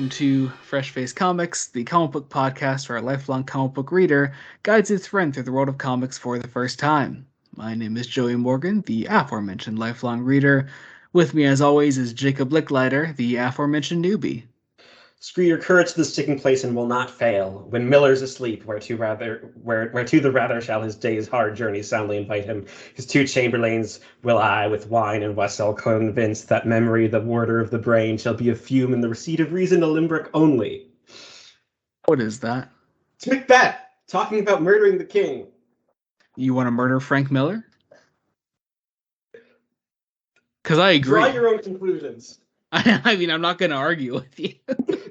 to Fresh Face Comics, the comic book podcast where a lifelong comic book reader guides its friend through the world of comics for the first time. My name is Joey Morgan, the aforementioned lifelong reader. With me, as always, is Jacob Licklider, the aforementioned newbie. Screw your courage to the sticking place and will not fail. When Miller's asleep, whereto the rather shall his day's hard journey soundly invite him. His two chamberlains will I with wine and wassail convince that memory, the warder of the brain, shall be a fume in the receipt of reason a limbrick only. What is that? It's Macbeth talking about murdering the king. You want to murder Frank Miller? Because I agree. Draw your own conclusions. I mean, I'm not going to argue with you.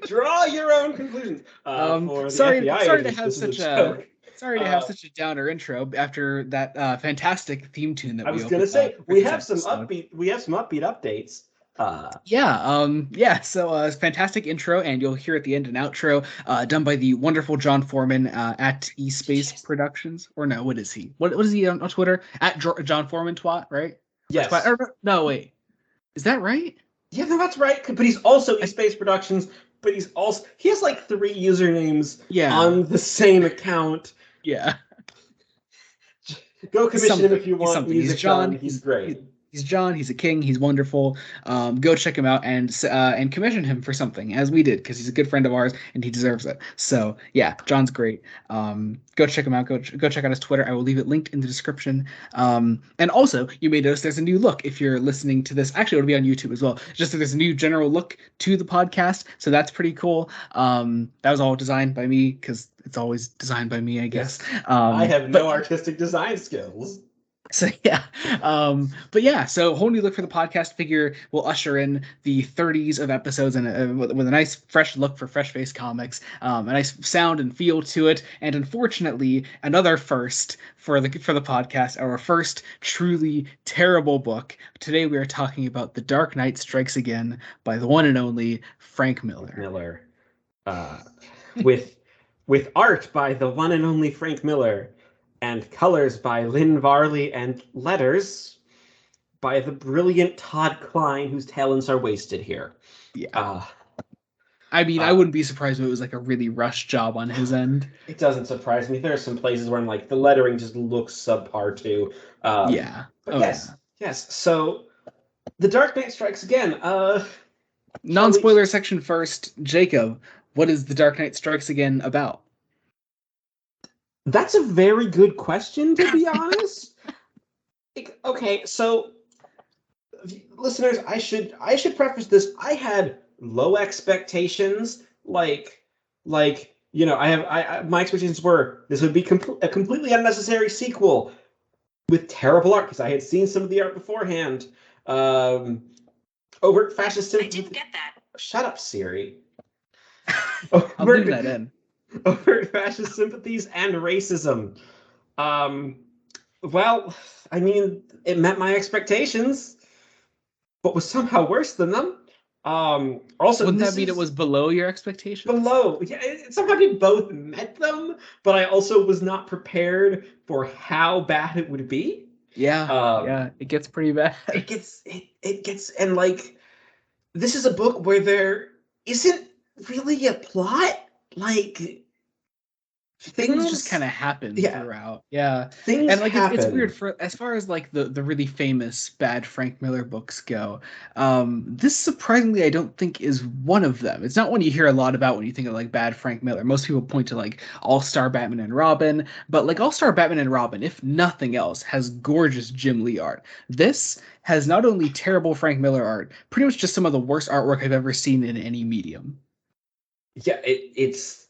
Draw your own conclusions. Sorry to have such a downer intro after that fantastic theme tune that I was going to say we have some upbeat updates. So fantastic intro, and you'll hear at the end an outro done by the wonderful John Foreman at eSpace Productions. Or no, what is he? What is he on Twitter? At John Foreman twat, right? Yes. No, wait. Is that right? Yeah, no, that's right. But he's also eSpace Productions. But he has like 3 usernames on the same account. Yeah. Go commission him if you want. He's John. He's great. He's John. He's a king. He's wonderful. Go check him out and commission him for something, as we did, because he's a good friend of ours and he deserves it. So yeah, John's great. Go check him out. Go check out his Twitter. I will leave it linked in the description. And also, you may notice there's a new look if you're listening to this. Actually, it'll be on YouTube as well. Just that there's a new general look to the podcast, so that's pretty cool. That was all designed by me because it's always designed by me, I guess. I have no artistic design skills. So yeah, so whole new look for the podcast. Figure will usher in the 30s of episodes and with a nice fresh look for Fresh Face Comics, a nice sound and feel to it, and unfortunately another first for the podcast, our first truly terrible book. Today we are talking about The Dark Knight Strikes Again by the one and only Frank Miller. With art by the one and only Frank Miller. And colors by Lynn Varley, and letters by the brilliant Todd Klein, whose talents are wasted here. Yeah. I mean, I wouldn't be surprised if it was like a really rushed job on his end. It doesn't surprise me. There are some places where I'm like, the lettering just looks subpar too. Yes. So, The Dark Knight Strikes Again. Non-spoiler section first. Jacob, what is The Dark Knight Strikes Again about? That's a very good question, to be honest. Okay, so listeners, I should preface this. I had low expectations. My expectations were this would be a completely unnecessary sequel with terrible art, because I had seen some of the art beforehand. Overt fascist sympathy. I didn't get that. Shut up, Siri. I'll leave that in. Overt fascist sympathies and racism. Well, I mean, it met my expectations, but was somehow worse than them. Also, wouldn't that mean it was below your expectations? Below, yeah. It somehow did both met them, but I also was not prepared for how bad it would be. Yeah, it gets pretty bad. It gets, and like, this is a book where there isn't really a plot. Like, things just kind of happen throughout. Yeah. Things and like happen. It's weird for as far as like the really famous bad Frank Miller books go. This surprisingly I don't think is one of them. It's not one you hear a lot about when you think of like bad Frank Miller. Most people point to like All-Star Batman and Robin, but like All-Star Batman and Robin, if nothing else, has gorgeous Jim Lee art. This has not only terrible Frank Miller art, pretty much just some of the worst artwork I've ever seen in any medium. Yeah, it's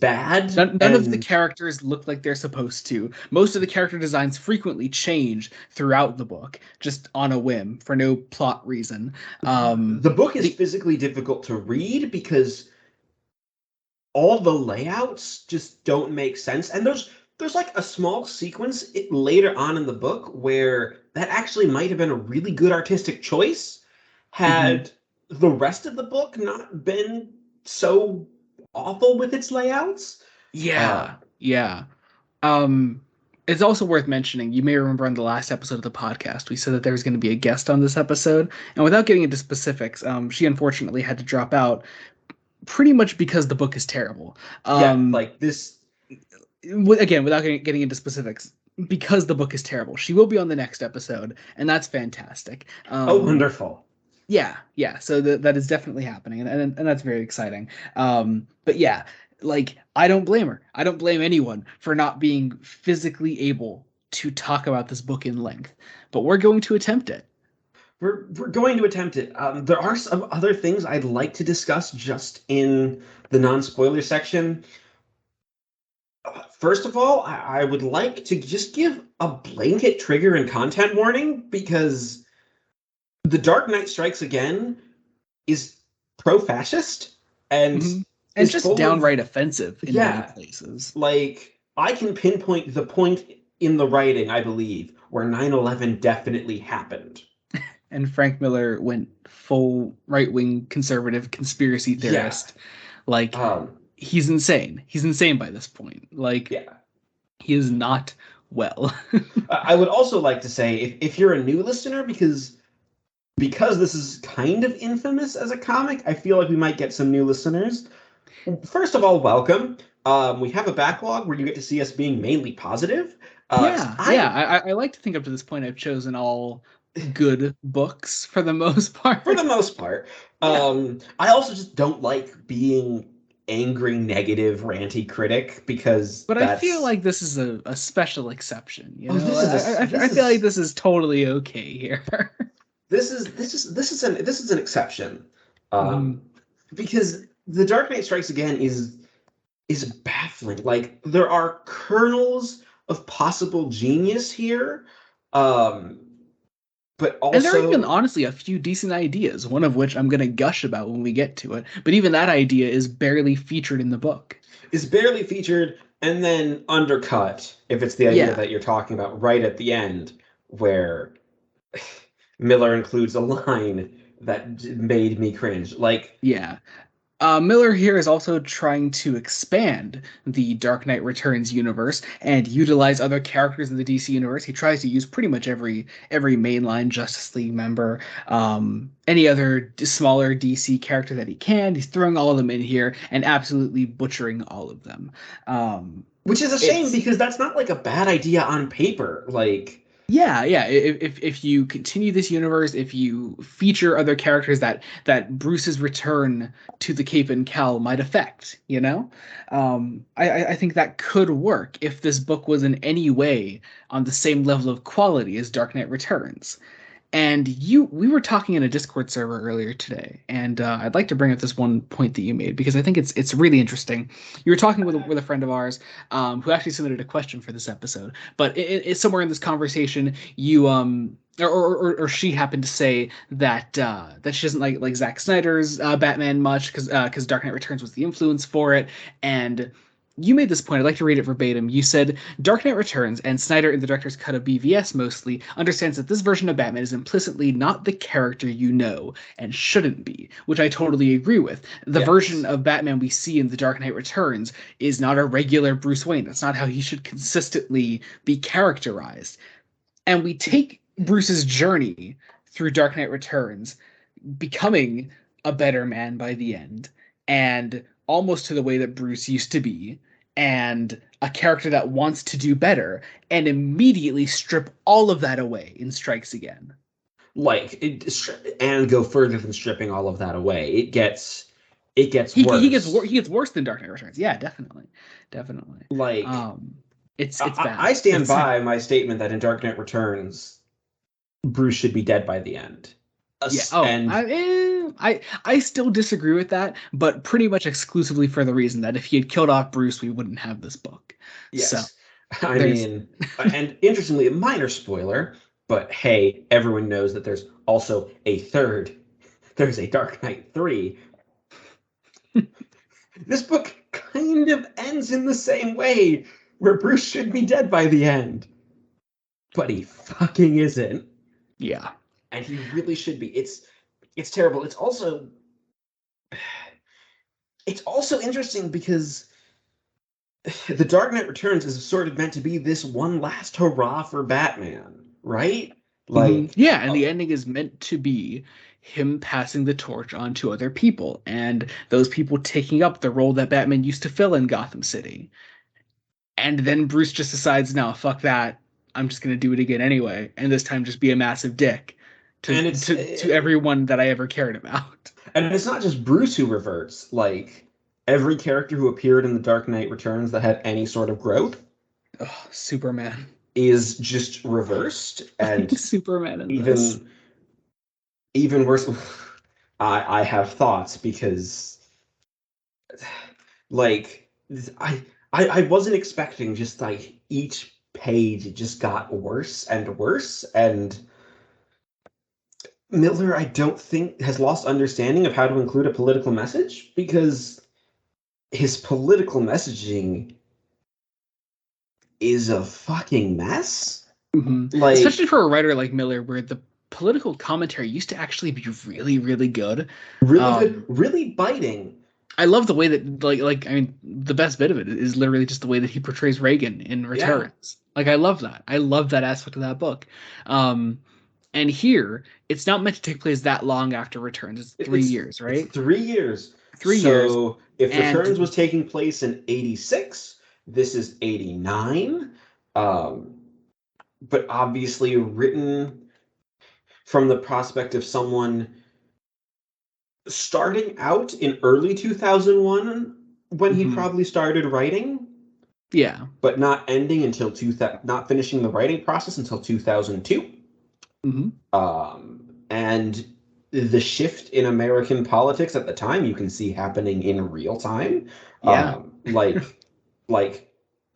bad. None of the characters look like they're supposed to. Most of the character designs frequently change throughout the book, just on a whim, for no plot reason. The book is physically difficult to read because all the layouts just don't make sense. And there's like a small sequence later on in the book where that actually might have been a really good artistic choice had the rest of the book not been so awful with its layouts. Yeah. It's also worth mentioning, you may remember on the last episode of the podcast, we said that there was going to be a guest on this episode. And without getting into specifics, she unfortunately had to drop out pretty much because the book is terrible. Yeah, Um, like this. Again, without getting into specifics, because the book is terrible. She will be on the next episode, and that's fantastic. Oh, wonderful. Yeah, yeah. So that is definitely happening, and that's very exciting. But yeah, like I don't blame her. I don't blame anyone for not being physically able to talk about this book in length. But we're going to attempt it. We're going to attempt it. There are some other things I'd like to discuss just in the non-spoiler section. First of all, I would like to just give a blanket trigger and content warning because The Dark Knight Strikes Again is pro-fascist and Mhm. And is just full of, downright offensive in many yeah, places. like I can pinpoint the point in the writing, I believe, where 9/11 definitely happened. And Frank Miller went full right-wing conservative conspiracy Yeah. theorist. Like Um, he's insane. He's insane by this point. Like yeah. he is not well. I would also like to say if you're a new listener, because this is kind of infamous as a comic, I feel like we might get some new listeners. First of all, welcome. We have a backlog where you get to see us being mainly positive. Yeah, yeah. I, I like to think up to this point I've chosen all good books for the most for the part. most part, Yeah. I also just don't like being angry, negative, ranty critic because But I feel that's like this is a special exception, you oh, know? I feel like this is totally okay here. this is an exception, Mhm. um, because The Dark Knight Strikes Again is baffling. Like there are kernels of possible genius here, um, but And there are even also honestly a few decent ideas, one of which I'm going to gush about when we get to it. But even that idea is barely featured in the book. is barely featured and then undercut if it's the idea Yeah, that you're talking about right at the end, where Miller includes a line that made me cringe. Like, yeah. Miller here is also trying to expand the Dark Knight Returns universe and utilize other characters in the DC universe. He tries to use pretty much every mainline Justice League member, any other smaller DC character that he can. He's throwing all of them in here and absolutely butchering all of them. Um, which is a shame it's because that's not like a bad idea on paper. Like, Yeah, yeah. If you continue this universe, if you feature other characters that Bruce's return to the Cape and Cowl might affect, you know, I think that could work if this book was in any way on the same level of quality as Dark Knight Returns. And we were talking in a Discord server earlier today, and I'd like to bring up this one point that you made because I think it's really interesting. You were talking with a friend of ours who actually submitted a question for this episode, but it's somewhere in this conversation you or she happened to say that she doesn't like Zack Snyder's Batman much because Dark Knight Returns was the influence for it, and you made this point. I'd like to read it verbatim. You said, Dark Knight Returns, and Snyder in the director's cut of BVS mostly, understands that this version of Batman is implicitly not the character you know, and shouldn't be, which I totally agree with. The version yes, of Batman we see in The Dark Knight Returns is not a regular Bruce Wayne. That's not how he should consistently be characterized. And we take Bruce's journey through Dark Knight Returns, becoming a better man by the end, and almost to the way that Bruce used to be, and a character that wants to do better, and immediately strip all of that away in Strikes Again. like and go further than stripping all of that away. It gets He worse. gets worse than Dark Knight Returns. Yeah, definitely, definitely. Like Um, it's I bad. stand It's by my statement that in Dark Knight Returns, Bruce should be dead by the end. Yeah. Oh, And I still disagree with that, but pretty much exclusively for the reason that if he had killed off Bruce, we wouldn't have this book. So yes, I there's mean, and interestingly, a minor spoiler, but hey, everyone knows that there's also a third. There's a Dark Knight 3. This book kind of ends in the same way, where Bruce should be dead by the end, but he fucking isn't, yeah. and he really should be. It's terrible. It's also interesting because The Dark Knight Returns is sort of meant to be this one last hurrah for Batman, right? Like, Yeah, and the ending is meant to be him passing the torch on to other people, and those people taking up the role that Batman used to fill in Gotham City. And then Bruce just decides, no, fuck that. I'm just gonna do it again anyway, and this time just be a massive dick to and to everyone that I ever cared about. it's not just Bruce who reverts. Like every character who appeared in The Dark Knight Returns that had any sort of growth Oh, Superman. is just reversed, and Superman in this. even even worse. I have thoughts because like I wasn't expecting just like each page it just got worse and worse, and Miller I don't think has lost understanding of how to include a political message because his political messaging is a fucking mess. Like Especially for a writer like Miller, where the political commentary used to actually be really, really good. really good, really biting. I love the way that like I mean the best bit of it is literally just the way that he portrays Reagan in Yeah. Returns. Like I love that. I love that aspect of that book. Um and here it's not meant to take place that long after Returns. It's 3 years, It's right? 3 years. 3 years. So if Returns And was taking place in 86, this is 89. Um, but obviously written from the prospect of someone starting out in early 2001 when he mhm, probably started writing, yeah. but not ending until not finishing the writing process until 2002. hmm And the shift in American politics at the time you can see happening in real time. Yeah. Like, like,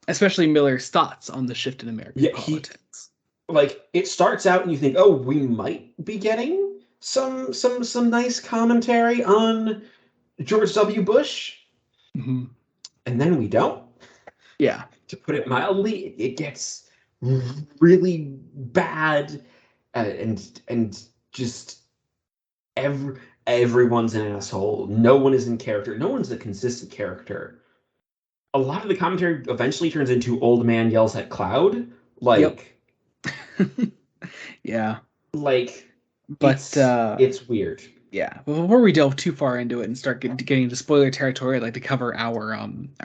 Especially Miller's thoughts on the shift in American yeah, he politics. like it starts out and you think, oh, we might be getting some nice commentary on George W. Bush, hmm and then we don't. Yeah. To put it mildly, it gets really bad, and just everyone's an asshole. No one is in character. No one's a consistent character. A lot of the commentary eventually turns into old man yells at cloud. Yep. Like Yeah. like But it's weird. yeah, but before we delve too far into it and start getting into spoiler territory, I'd like to cover our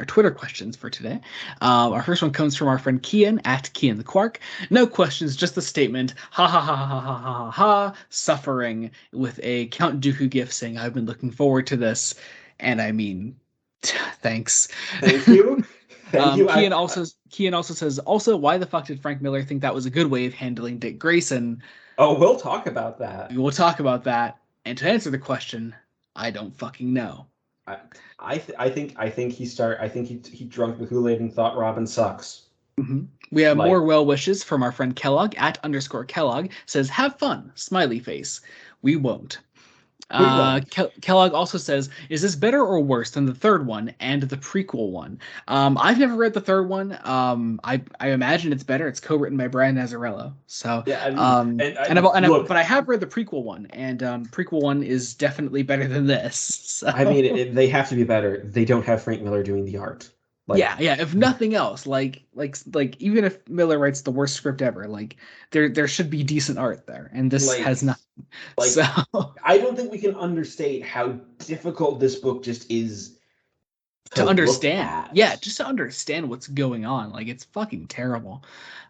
Twitter questions for today. Our first one comes from our friend Kian at Kian the Quark. No questions, just the statement. Ha ha ha ha ha ha ha ha. Suffering with a Count Dooku gif saying, "I've been looking forward to this," and I mean, thanks. Thank you. Thank you. Kian also says, also, why the fuck did Frank Miller think that was a good way of handling Dick Grayson? Oh, we'll talk about that. We will talk about that. And to answer the question, I don't fucking know. I I think he drunk the Kool-Aid and thought Robin sucks. We have more Like well wishes from our friend Kellogg at _ Kellogg says, have fun, smiley face. We won't. we won't. Kellogg also says, is this better or worse than the third one and the prequel one? I've never read the third one. I imagine it's better. It's co-written by Brian Azzarello. So, Yeah, I mean, but I have read the prequel one, and prequel one is definitely better than this. I mean, So, they have to be better. They don't have Frank Miller doing the art. Like, yeah. If nothing else, like even if Miller writes the worst script ever, like there should be decent art there, and this like, has nothing. like, So. I don't think we can understate how difficult this book just is to To look understand. at. Yeah, just to understand what's going on. Like it's fucking terrible.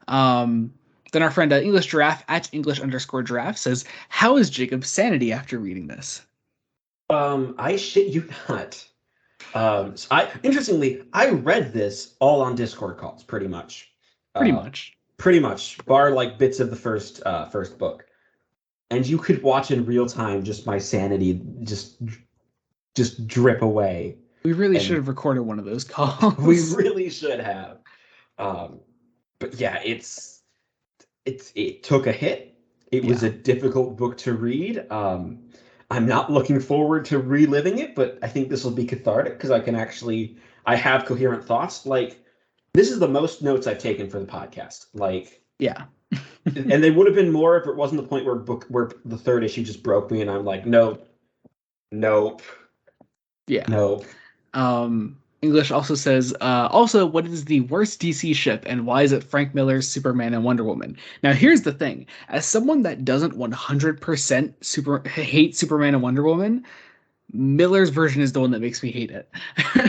Um, then our friend English Giraffe at English _ Giraffe says, "How is Jacob's sanity after reading this?" I shit you not. So interestingly, I read this all on Discord calls, pretty much. Pretty Uh, much. Pretty much, bar like bits of the first book, and you could watch in real time just my sanity just drip away. We really should And have recorded one of those calls. we really should have. Um, but yeah, it took a hit. It was Yeah. a difficult book to read. I'm not looking forward to reliving it, but I think this will be cathartic because I have coherent thoughts. Like this is the most notes I've taken for the podcast. Like, Yeah. and they would have been more if it wasn't the point where the third issue just broke me, and I'm like, nope, nope, Yeah. nope. Um English also says, also, what is the worst DC ship and why is it Frank Miller's Superman and Wonder Woman? Now, here's the thing. As someone that doesn't 100% hate Superman and Wonder Woman, Miller's version is the one that makes me hate it.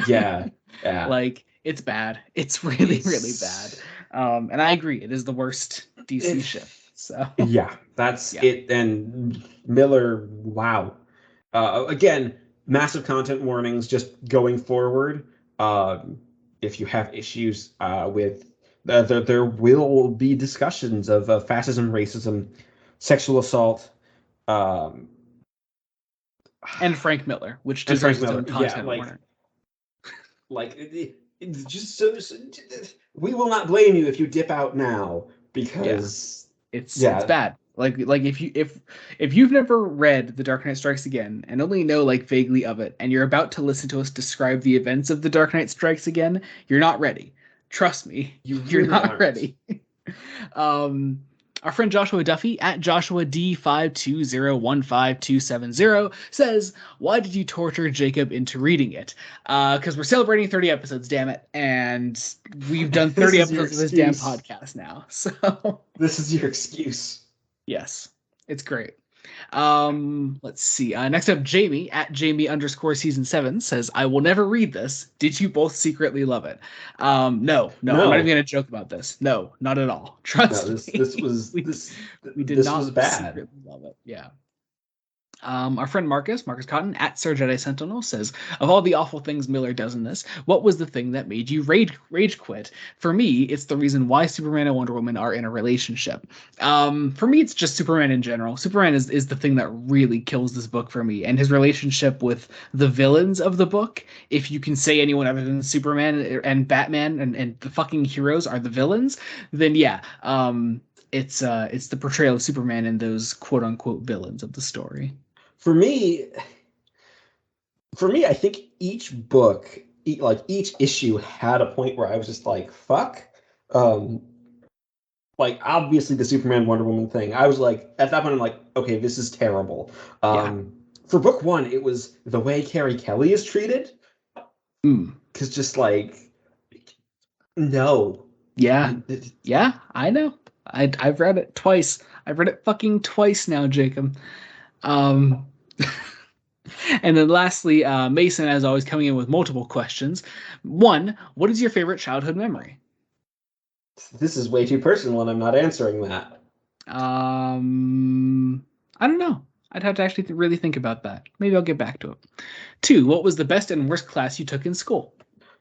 Yeah, yeah. Like, it's bad. It's really, really bad. It's And I agree, it is the worst DC ship. So, yeah, that's yeah. it. And Miller, wow. Again, massive content warnings just going forward. If you have issues with there will be discussions of fascism, racism, sexual assault, um, And Frank Miller, which and Frank deserves its Miller. own Yeah, content warning. like it's just we will not blame you if you dip out now Yeah. because It's yeah, bad. Like if you've never read The Dark Knight Strikes Again and only know like vaguely of it, and you're about to listen to us describe the events of The Dark Knight Strikes Again, you're not ready. Trust me, you you're really not aren't. ready. um, our friend Joshua Duffy at Joshua D5201570 says, "Why did you torture Jacob into reading it? Because we're celebrating 30 episodes, damn it, and we've done This 30 is your episodes of this damn excuse. podcast now. So." This is your excuse. Yes, it's great. Let's see. Next up, Jamie at Jamie_season 7 says, "I will never read this. Did you both secretly love it?" No, I'm not even No, gonna joke about this. No, not at all. no, Trust this me. We did this was not bad. secretly love it. Yeah. Our friend Marcus Cotton at Sir Jedi Sentinel says, "Of all the awful things Miller does in this, what was the thing that made you rage quit? For me, it's the reason why Superman and Wonder Woman are in a relationship. For me, it's just Superman in general. Superman is the thing that really kills this book for me, and his relationship with the villains of the book. If you can say anyone other than Superman and Batman and the fucking heroes are the villains, then yeah, it's the portrayal of Superman and those quote unquote villains of the story." For me, I think each book, like each issue, had a point where I was just like, "Fuck." Um, like obviously the Superman Wonder Woman thing. I was like, at that point, I'm like, "Okay, this is terrible." Yeah. For book one, it was the way Carrie Kelly is treated, Mm. because just like, no. Yeah. Yeah, I know. I've read it twice. I've read it fucking twice now, Jacob. Um and then lastly, Mason, as always, coming in with multiple questions. One, what is your favorite childhood memory? This is way too personal, and I'm not answering that. Um I don't know. I'd have to actually really think about that. Maybe I'll get back to it. Two, what was the best and worst class you took in school?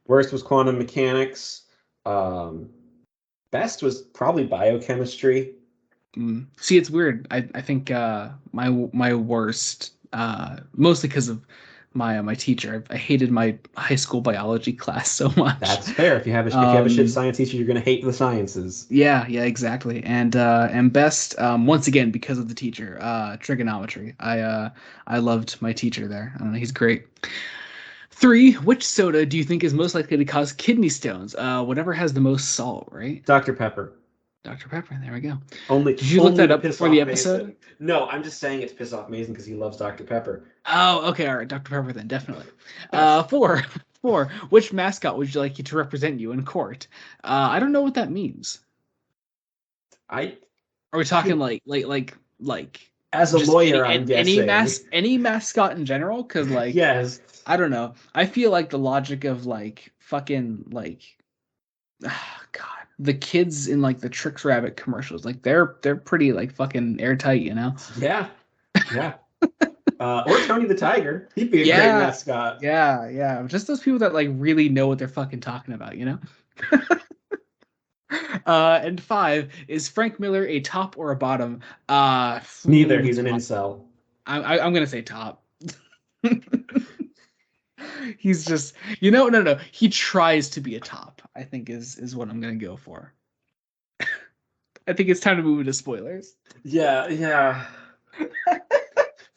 Worst was quantum mechanics. Um, Best was probably biochemistry. See, it's weird. I think my worst, mostly because of my teacher. I hated my high school biology class so much. That's fair. If you have a shit Um, science teacher, you're gonna hate the sciences. yeah, exactly. And best, once again because of the teacher, trigonometry. I loved my teacher there. I don't know, he's great. Three, which soda do you think is most likely to cause kidney stones? Whatever has the most salt, right? Dr. Pepper. Dr. Pepper. There we go. Only Did you look only that to up piss before the off episode? Mason. No, I'm just saying it to piss off Mason because he loves Dr. Pepper. Oh, okay, all right, Dr. Pepper then, definitely. Four, four. Which mascot would you like you to represent you in court? I don't know what that means. I Are we talking like as a just lawyer, I'm guessing. any mascot in general? Because like Yes. I don't know. I feel like the logic of like fucking like God, the kids in like the Tricks Rabbit commercials, like they're pretty like fucking airtight, you know? Yeah. Yeah. Or Tony the Tiger. He'd be a great Yeah, mascot. yeah. Just those people that like really know what they're fucking talking about, you know? And five, is Frank Miller a top or a bottom? Neither. He's an Top. incel. I'm gonna say top. He's just, no. He tries to be a top, I think is what I'm gonna go for. I think it's time to move into spoilers. Yeah, yeah.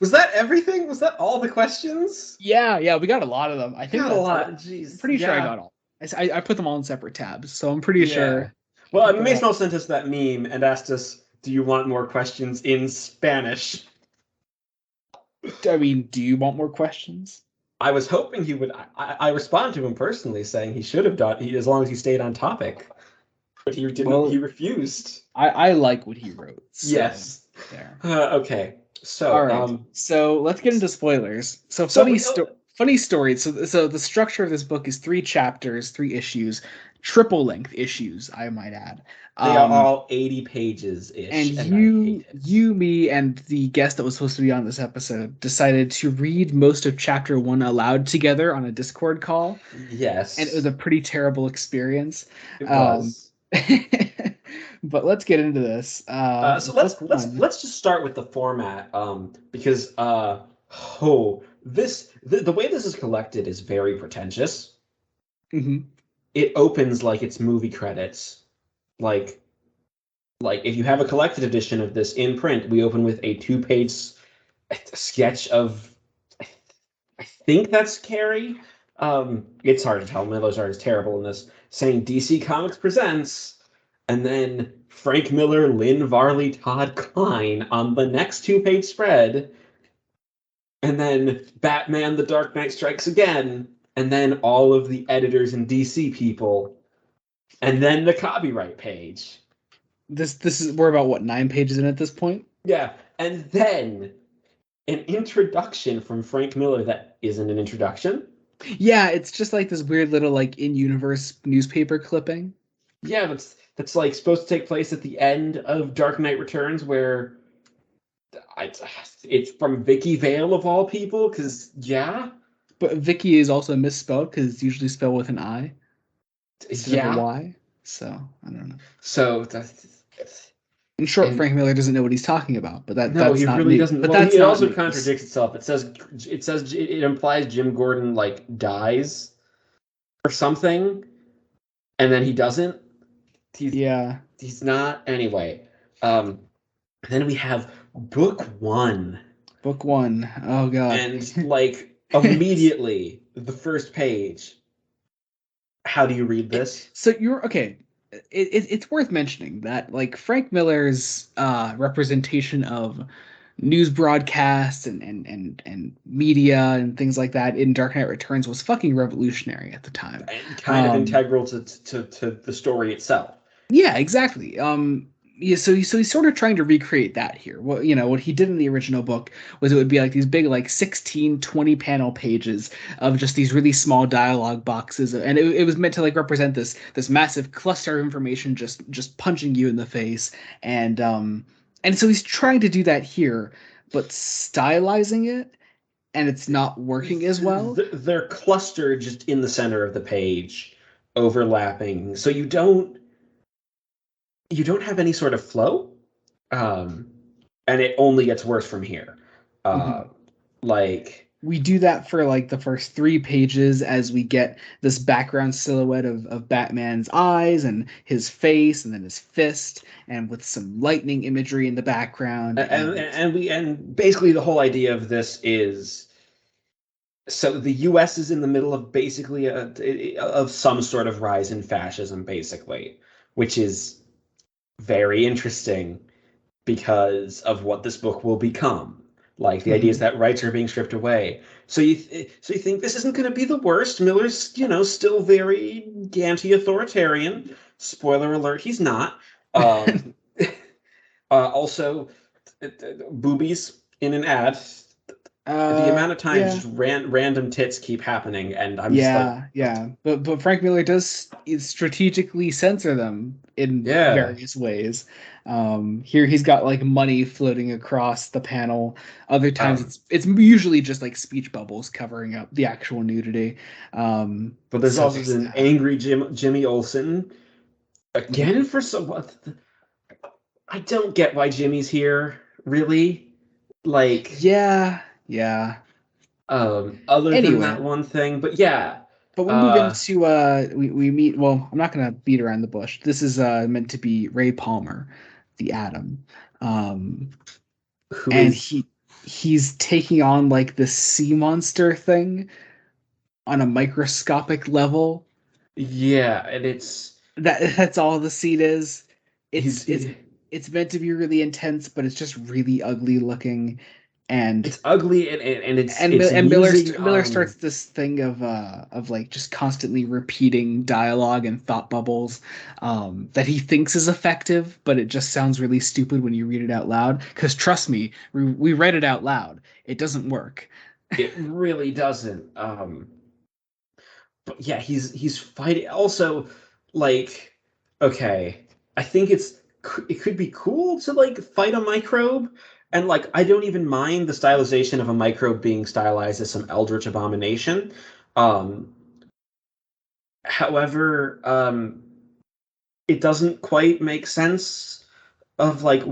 Was that everything? Was that all the questions? Yeah, we got a lot of them. I think Got a that's lot. it. I'm Jeez. pretty sure I Yeah. got all. I put them all in separate tabs, so I'm pretty Yeah. sure Well, I I mean, put it all. Mason sent us that meme and asked us, "Do you want more questions in Spanish?" I mean, do you want more questions? I was hoping he would. I responded to him personally, saying he should have done as long as he stayed on topic, but he didn't. He Well, refused. I like what he wrote. So Yes. there. Okay. All So right. So let's get into spoilers. So so funny story. So the structure of this book is 3 chapters, 3 issues, triple length issues, I might add. they are Um, all 80 pages and ish, and I hate it. me, and the guest that was supposed to be on this episode decided to read most of chapter 1 aloud together on a Discord call, and it was Yes, a pretty terrible experience. it Um, was. but let's get into this. So Book one. let's just start with the format, because the way this is collected is very pretentious. Mhm. It opens like it's movie credits, like if you have a collected edition of this in print, we open with a 2-page sketch of, I think that's Carrie. It's hard to tell. Miller's art is terrible in this, saying DC Comics presents, and then Frank Miller, Lynn Varley, Todd Klein on the next 2-page spread, and then Batman: The Dark Knight Strikes Again, and then all of the editors and DC people, and then the copyright page. This is we're about what, 9 pages in at this point? Yeah, and then an introduction from Frank Miller that isn't an introduction. Yeah, it's just like this weird little like in-universe newspaper clipping. Yeah, that's like supposed to take place at the end of Dark Knight Returns, where it's from Vicky Vale of all people. Because yeah, But Vicky is also misspelled because it's usually spelled with an I instead of a yeah. Y. So I don't know. So In short, and Frank Miller doesn't know what he's talking about, but no, that's he not really new. doesn't. But Well, that's it not also news. contradicts itself. It implies Jim Gordon like dies or something, and then he doesn't. He's Yeah. he's not anyway. Um, then we have book one. Book one. Oh God. And like immediately, the first page. How do you read this? So you're okay. It's worth mentioning that like Frank Miller's representation of news broadcasts and media and things like that in Dark Knight Returns was fucking revolutionary at the time. And kind of Um, integral to the story itself. yeah, exactly. Yeah, so he's sort of trying to recreate that here. What what he did in the original book was it would be like these big like 16, 20 panel pages of just these really small dialogue boxes, and it was meant to like represent this massive cluster of information just punching you in the face, and so he's trying to do that here, but stylizing it, and it's not working as well. They're clustered just in the center of the page, overlapping. So you don't have any sort of flow. Um, and it only gets worse from here. Uh, Mhm. like We do that for like the first 3 pages as we get this background silhouette of Batman's eyes and his face and then his fist and with some lightning imagery in the background and basically the whole idea of this is, so the U.S. is in the middle of basically of some sort of rise in fascism, basically, which is very interesting because of what this book will become. Like the idea is Mhm. that rights are being stripped away. So you think this isn't going to be the worst? Miller's still very anti-authoritarian. Spoiler alert: he's not. Um, also, boobies in an ad. The amount of times Yeah. just random tits keep happening, and I'm just like, Yeah. But Frank Miller does strategically censor them in yeah. various ways. Here he's got like money floating across the panel. Other times Um, it's usually just like speech bubbles covering up the actual nudity. but there's So also there's an that. angry Jimmy Olsen again for some. I don't get why Jimmy's here, really. Like, Yeah. other than that Anyway, one thing, but yeah. but we move Uh, into we meet, well, I'm not gonna beat around the bush. This is meant to be Ray Palmer, the Atom. Um who and is he's taking on like this sea monster thing on a microscopic level. yeah, and it's That's all the scene is. It's he's it's it's meant to be really intense, but it's just really ugly looking. and it's ugly and it's Miller using starts this thing of like just constantly repeating dialogue and thought bubbles that he thinks is effective, but it just sounds really stupid when you read it out loud. Because trust me, we read it out loud. It doesn't work. it really doesn't. But yeah, he's fighting. Also, like, okay, I think it could be cool to like fight a microbe, and like I don't even mind the stylization of a microbe being stylized as some eldritch abomination. Um, However, it doesn't quite make sense of like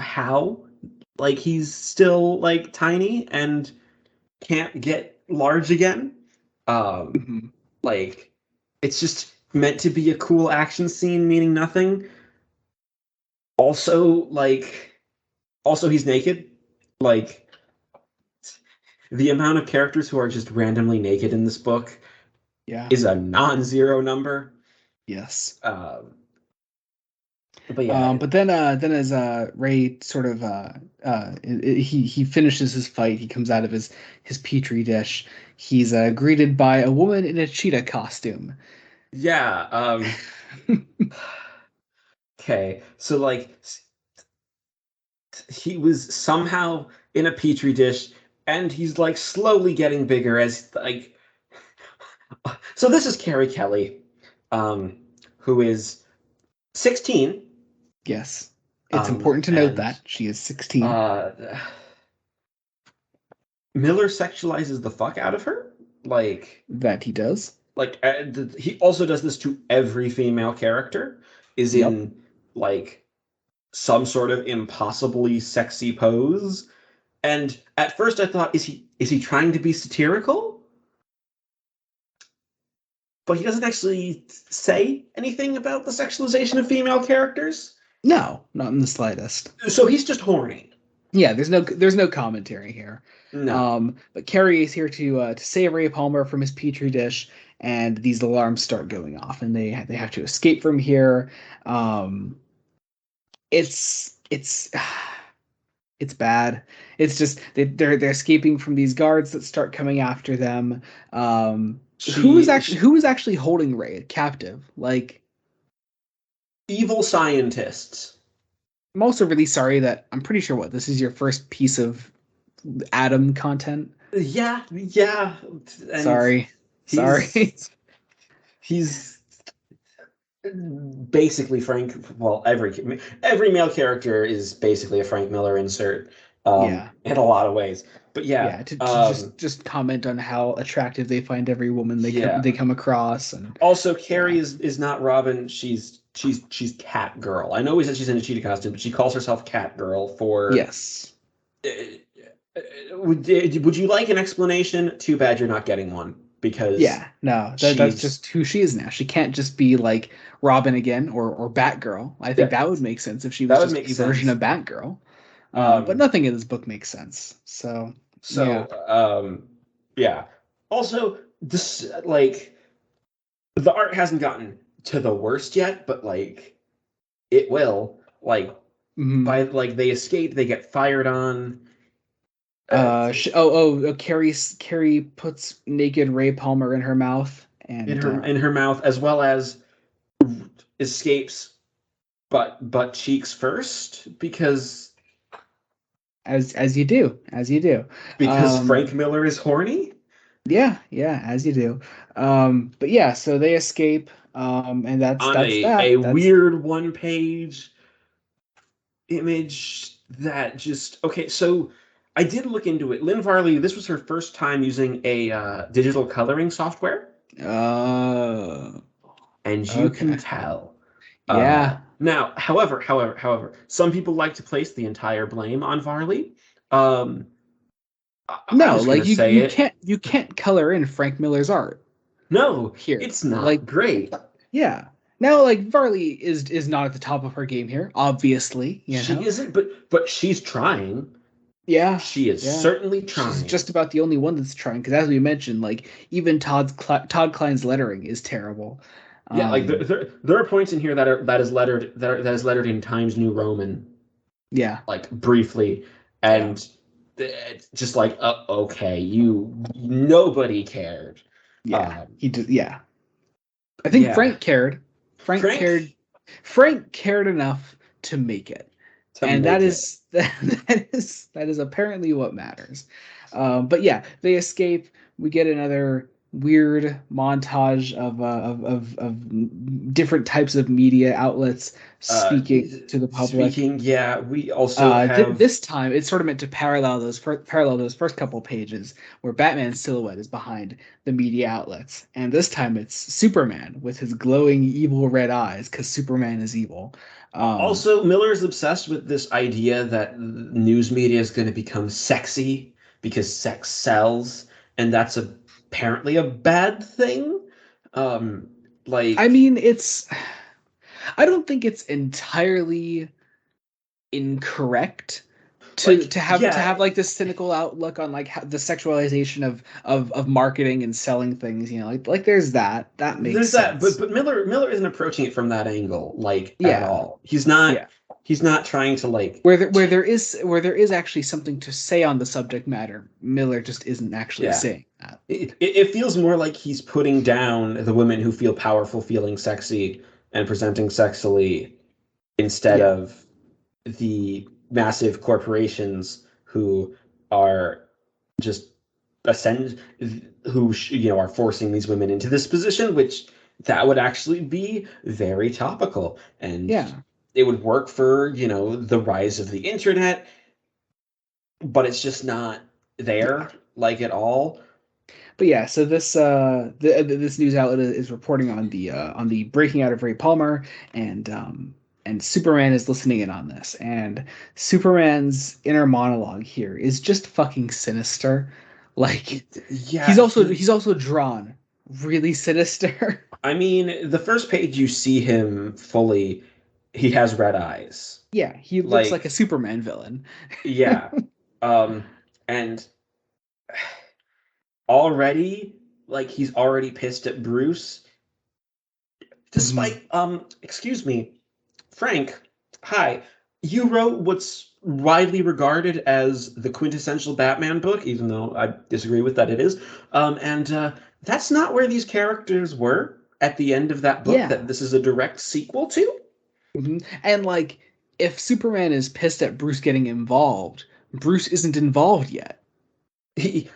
how like he's still like tiny and can't get large again. Um, Mhm. like it's just meant to be a cool action scene, meaning nothing. Also, also he's naked. Like the amount of characters who are just randomly naked in this book Yeah. is a non-zero number. Yes. Um, but yeah, But then as Ray sort of he finishes his fight, he comes out of his petri dish. He's greeted by a woman in a cheetah costume. yeah. Okay, so like he was somehow in a petri dish, and he's like slowly getting bigger as like. So this is Carrie Kelly, um, who is 16. Yes, it's important to note And that she is 16. uh, Miller sexualizes the fuck out of her. That he does. He also does this to every female character. Is Yep. in like some sort of impossibly sexy pose. And at first I thought, is he trying to be satirical? But he doesn't actually say anything about the sexualization of female characters. No, not in the slightest. So he's just horny. Yeah, there's no commentary here. No. But Carrie is here to save Ray Palmer from his petri dish, and these alarms start going off, and they have to escape from here. Um, it's it's bad. It's just they're escaping from these guards that start coming after them. She Who is actually holding Ray captive? Like, evil scientists. I'm also really sorry that I'm pretty sure what this is your first piece of Adam content. Yeah, yeah. And Sorry. he's Sorry. he's basically Frank. Well, every male character is basically a Frank Miller insert, Yeah. in a lot of ways. But yeah, Yeah, to just comment on how attractive they find every woman yeah. they come across, and Also, Carrie yeah. is not Robin. She's Cat Girl. I know we said she's in a cheetah costume, but she calls herself Cat Girl for. Yes. Uh, would you like an explanation? Too bad you're not getting one because Yeah, no, that's she's just who she is now. She can't just be like Robin again or Batgirl. I think yeah, that would make sense if she was that would just make a version sense. of Batgirl. But Um, nothing in this book makes sense. So yeah. so yeah. Also, this like the art hasn't gotten to the worst yet, but like it will. Like Mhm. by like they escape, they get fired on. Uh, Carrie puts naked Ray Palmer in her mouth, in and her mouth, as well as escapes butt cheeks first as you do, as you do. because Um, Frank Miller is horny yeah, yeah, as you do. But yeah, so they escape, and on a That's weird one page image that just okay. So I did look into it. Lynn Varley, this was her first time using a digital coloring software, uh and you can okay. tell. Yeah. Now, however, some people like to place the entire blame on Varley. Um, I'm No, just like gonna say it. you can't color in Frank Miller's art No, here. it's not Like, great. yeah. Now, like Varley is not at the top of her game here, obviously, you She know. isn't, but she's trying. Yeah, She is yeah. certainly She's trying. just about the only one that's trying, because as we mentioned, like even Todd Klein's lettering is terrible. Yeah, like Um, there are points in here that is lettered in Times New Roman, yeah, like briefly, yeah. and it's just like, okay, nobody cared. Yeah, he did. Yeah, I think Yeah, Frank cared. Frank cared. Frank Frank cared enough to make it, to and make it. that is apparently what matters. But yeah, they escape. We get another weird montage of different types of media outlets speaking to the public. Speaking, yeah, we also have This time it's sort of meant to parallel those first couple pages where Batman's silhouette is behind the media outlets, and this time it's Superman with his glowing evil red eyes because Superman is evil. also Miller is obsessed with this idea that news media is going to become sexy because sex sells, and that's apparently a bad thing. Um, I like mean, I don't think it's entirely incorrect to yeah, have like this cynical outlook on like how the sexualization of marketing and selling things, you know, like there's that makes there's that, but sense. Miller isn't approaching it from that angle like at Yeah, all. He's not trying to like where there is actually something to say on the subject matter, Miller just isn't actually yeah. saying that. It feels more like he's putting down the women who feel powerful, feeling sexy, and presenting sexily instead Yeah. of the massive corporations who are just ascend, are forcing these women into this position, which that would actually be very topical, and Yeah. it would work for the rise of the internet, but it's just not Yeah. there like at all. But yeah, so this news outlet is reporting on the breaking out of Ray Palmer, and Superman is listening in on this, and Superman's inner monologue here is just fucking sinister. Like Yeah, he's also drawn really sinister. I mean, the first page you see him fully, he has red eyes. Yeah, he looks like a Like, Superman villain. yeah. Um, and already, like, he's already pissed at Bruce. Mhm. Despite, excuse me, Frank, hi. You wrote what's widely regarded as the quintessential Batman book, even though I disagree with that it is. And that's not where these characters were at the end of that book, Yeah. that this is a direct sequel to. And like, if Superman is pissed at Bruce getting involved, Bruce isn't involved yet.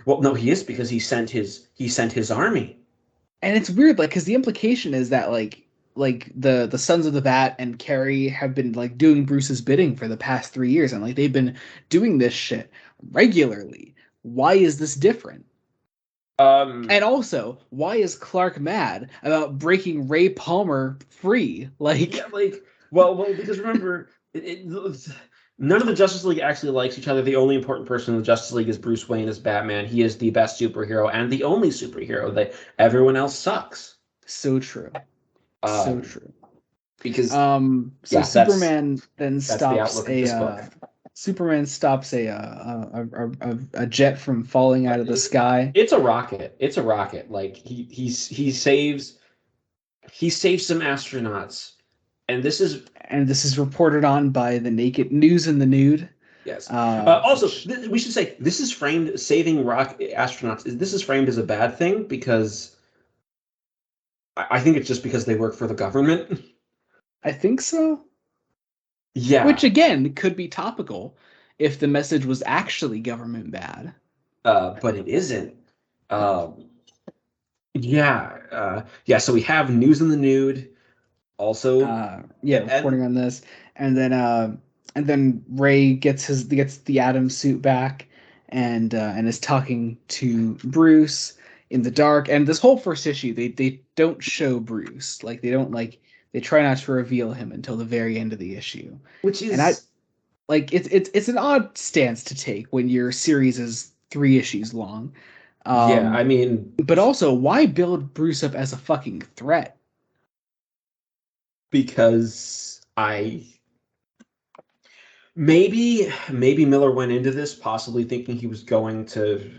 Well, no, he is because he sent his army. And it's weird, like, because the implication is that like the Sons of the Bat and Carrie have been like doing Bruce's bidding for the past 3 years, and like they've been doing this shit regularly. Why is this different? Um, And also, why is Clark mad about breaking Ray Palmer free? yeah, Like, like, well, because remember, none of the Justice League actually likes each other. The only important person in the Justice League is Bruce Wayne as Batman. He is the best superhero and the only superhero. That everyone else sucks. so true. So Um, true. because So yeah, that's Superman then that's the stops outlook of this book. Superman stops a jet from falling out of the sky, It's a rocket. It's a rocket. Like he saves some astronauts, and this is and this is reported on by the Naked News and the Nude. yes. Also, Which we should say this is framed saving rock astronauts. This is framed as a bad thing because I think it's just because they work for the government. I think so. Which Yeah, again could be topical if the message was actually government bad. but it isn't. Um, yeah, yeah. So we have news in the nude. Also, Yeah, and reporting on this, and then Ray gets the Atom suit back, and is talking to Bruce in the dark. And this whole first issue, they don't show Bruce, like they try not to reveal him until the very end of the issue. which And I is like it's an odd stance to take when your series is 3 issues long. yeah. I mean, But also, why build Bruce up as a fucking threat? because maybe Miller went into this possibly thinking he was going to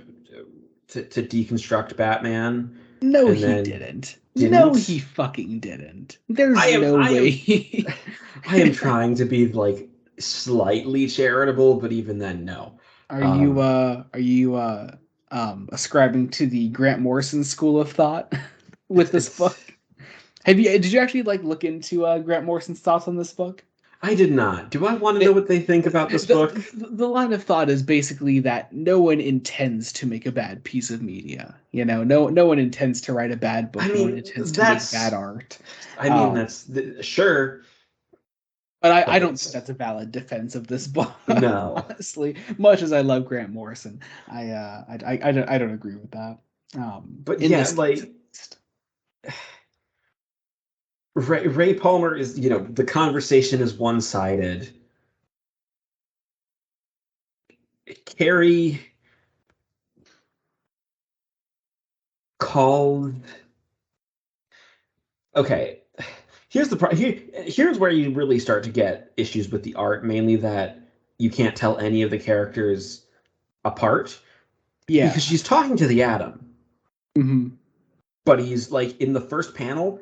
deconstruct Batman, No, and he then didn't. No, he didn't. fucking didn't. I There's am no I am way. I am trying to be like slightly charitable, but even then, no. Are you ascribing to the Grant Morrison school of thought with this book? Did you actually like look into Grant Morrison's thoughts on this book? I did not. Do I want to know It, what they think about this book? the line of thought is basically that no one intends to make a bad piece of media. No one intends to write a bad I book. No one mean, intends to make bad art. Um, sure, but I don't think but that's a valid defense of this book, no. honestly. Much as I love Grant Morrison, I don't agree with that. But In yeah, this case, at like least. Ray Palmer is, the conversation is one-sided. Carrie called. Okay, here's where you really start to get issues with the art, mainly that you can't tell any of the characters apart because Yeah. she's talking to the Atom, Hmm. but he's like in the first panel,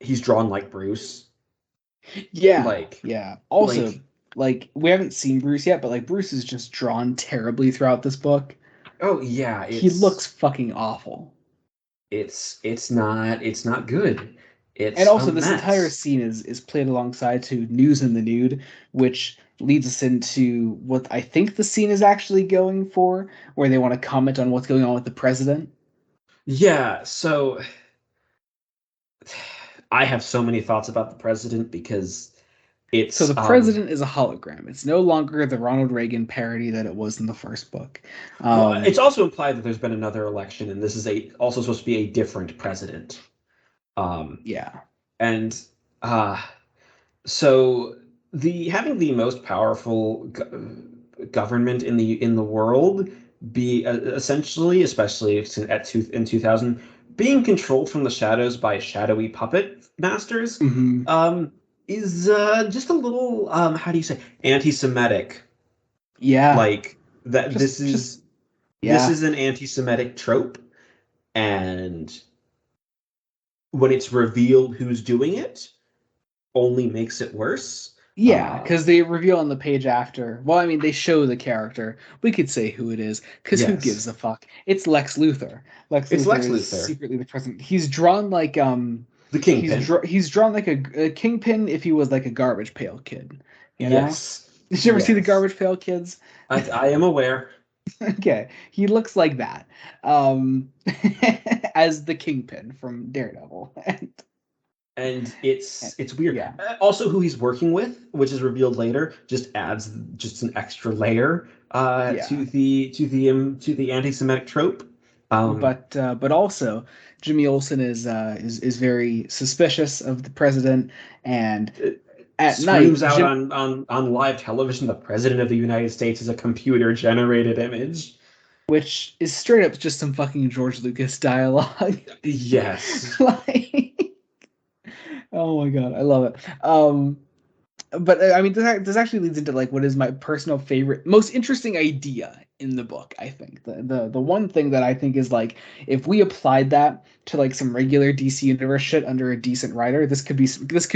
he's drawn like Bruce, Yeah. like Yeah. Also, like like we haven't seen Bruce yet, but like Bruce is just drawn terribly throughout this book. oh yeah, He looks fucking awful. it's not good. And It's a also, this entire mess. scene is played alongside to News in the Nude, which leads us into what I think the scene is actually going for, where they want to comment on what's going on with the president. Yeah, so I have so many thoughts about the president because So it's the president is a hologram. It's no longer the Ronald Reagan parody that it was in the first book. well, Um, it's also implied that there's been another election, and this is a also supposed to be a different president. Um, yeah, and uh, so the having the most powerful government in the world be essentially, especially in 2000, being controlled from the shadows by shadowy puppet masters, hmm, um, is just a little how do you say anti-Semitic. yeah, Like that just this yeah. is an anti-Semitic trope, and when it's revealed who's doing it, only makes it worse. Yeah, Uh, because they reveal on the page after. Well, I mean, they show the character. We could say who it is, because who gives yes, a fuck? It's Lex Luthor. Lex it's Luthor Lex is Luthor, secretly the president. He's drawn like the Kingpin. he's drawn like a kingpin if he was like a garbage pail kid. You know? Yes, Did you ever see the yes, Garbage Pail Kids? I am aware, Okay, he looks like that, um, as the kingpin from Daredevil. and And it's weird. yeah, Also, who he's working with, which is revealed later, just adds just an extra layer yeah. to the anti-Semitic trope. Um, But also Jimmy Olsen is very suspicious of the president, and at Screams night out Jim, on live television, the president of the United States is a computer generated image. which is straight up just some fucking George Lucas dialogue. Yes. Like, oh my god, I love it. But I mean, this actually leads into like what is my personal favorite, most interesting idea in the book. I think the one thing that I think is like if we applied that to like some regular DC universe shit under a decent writer, this could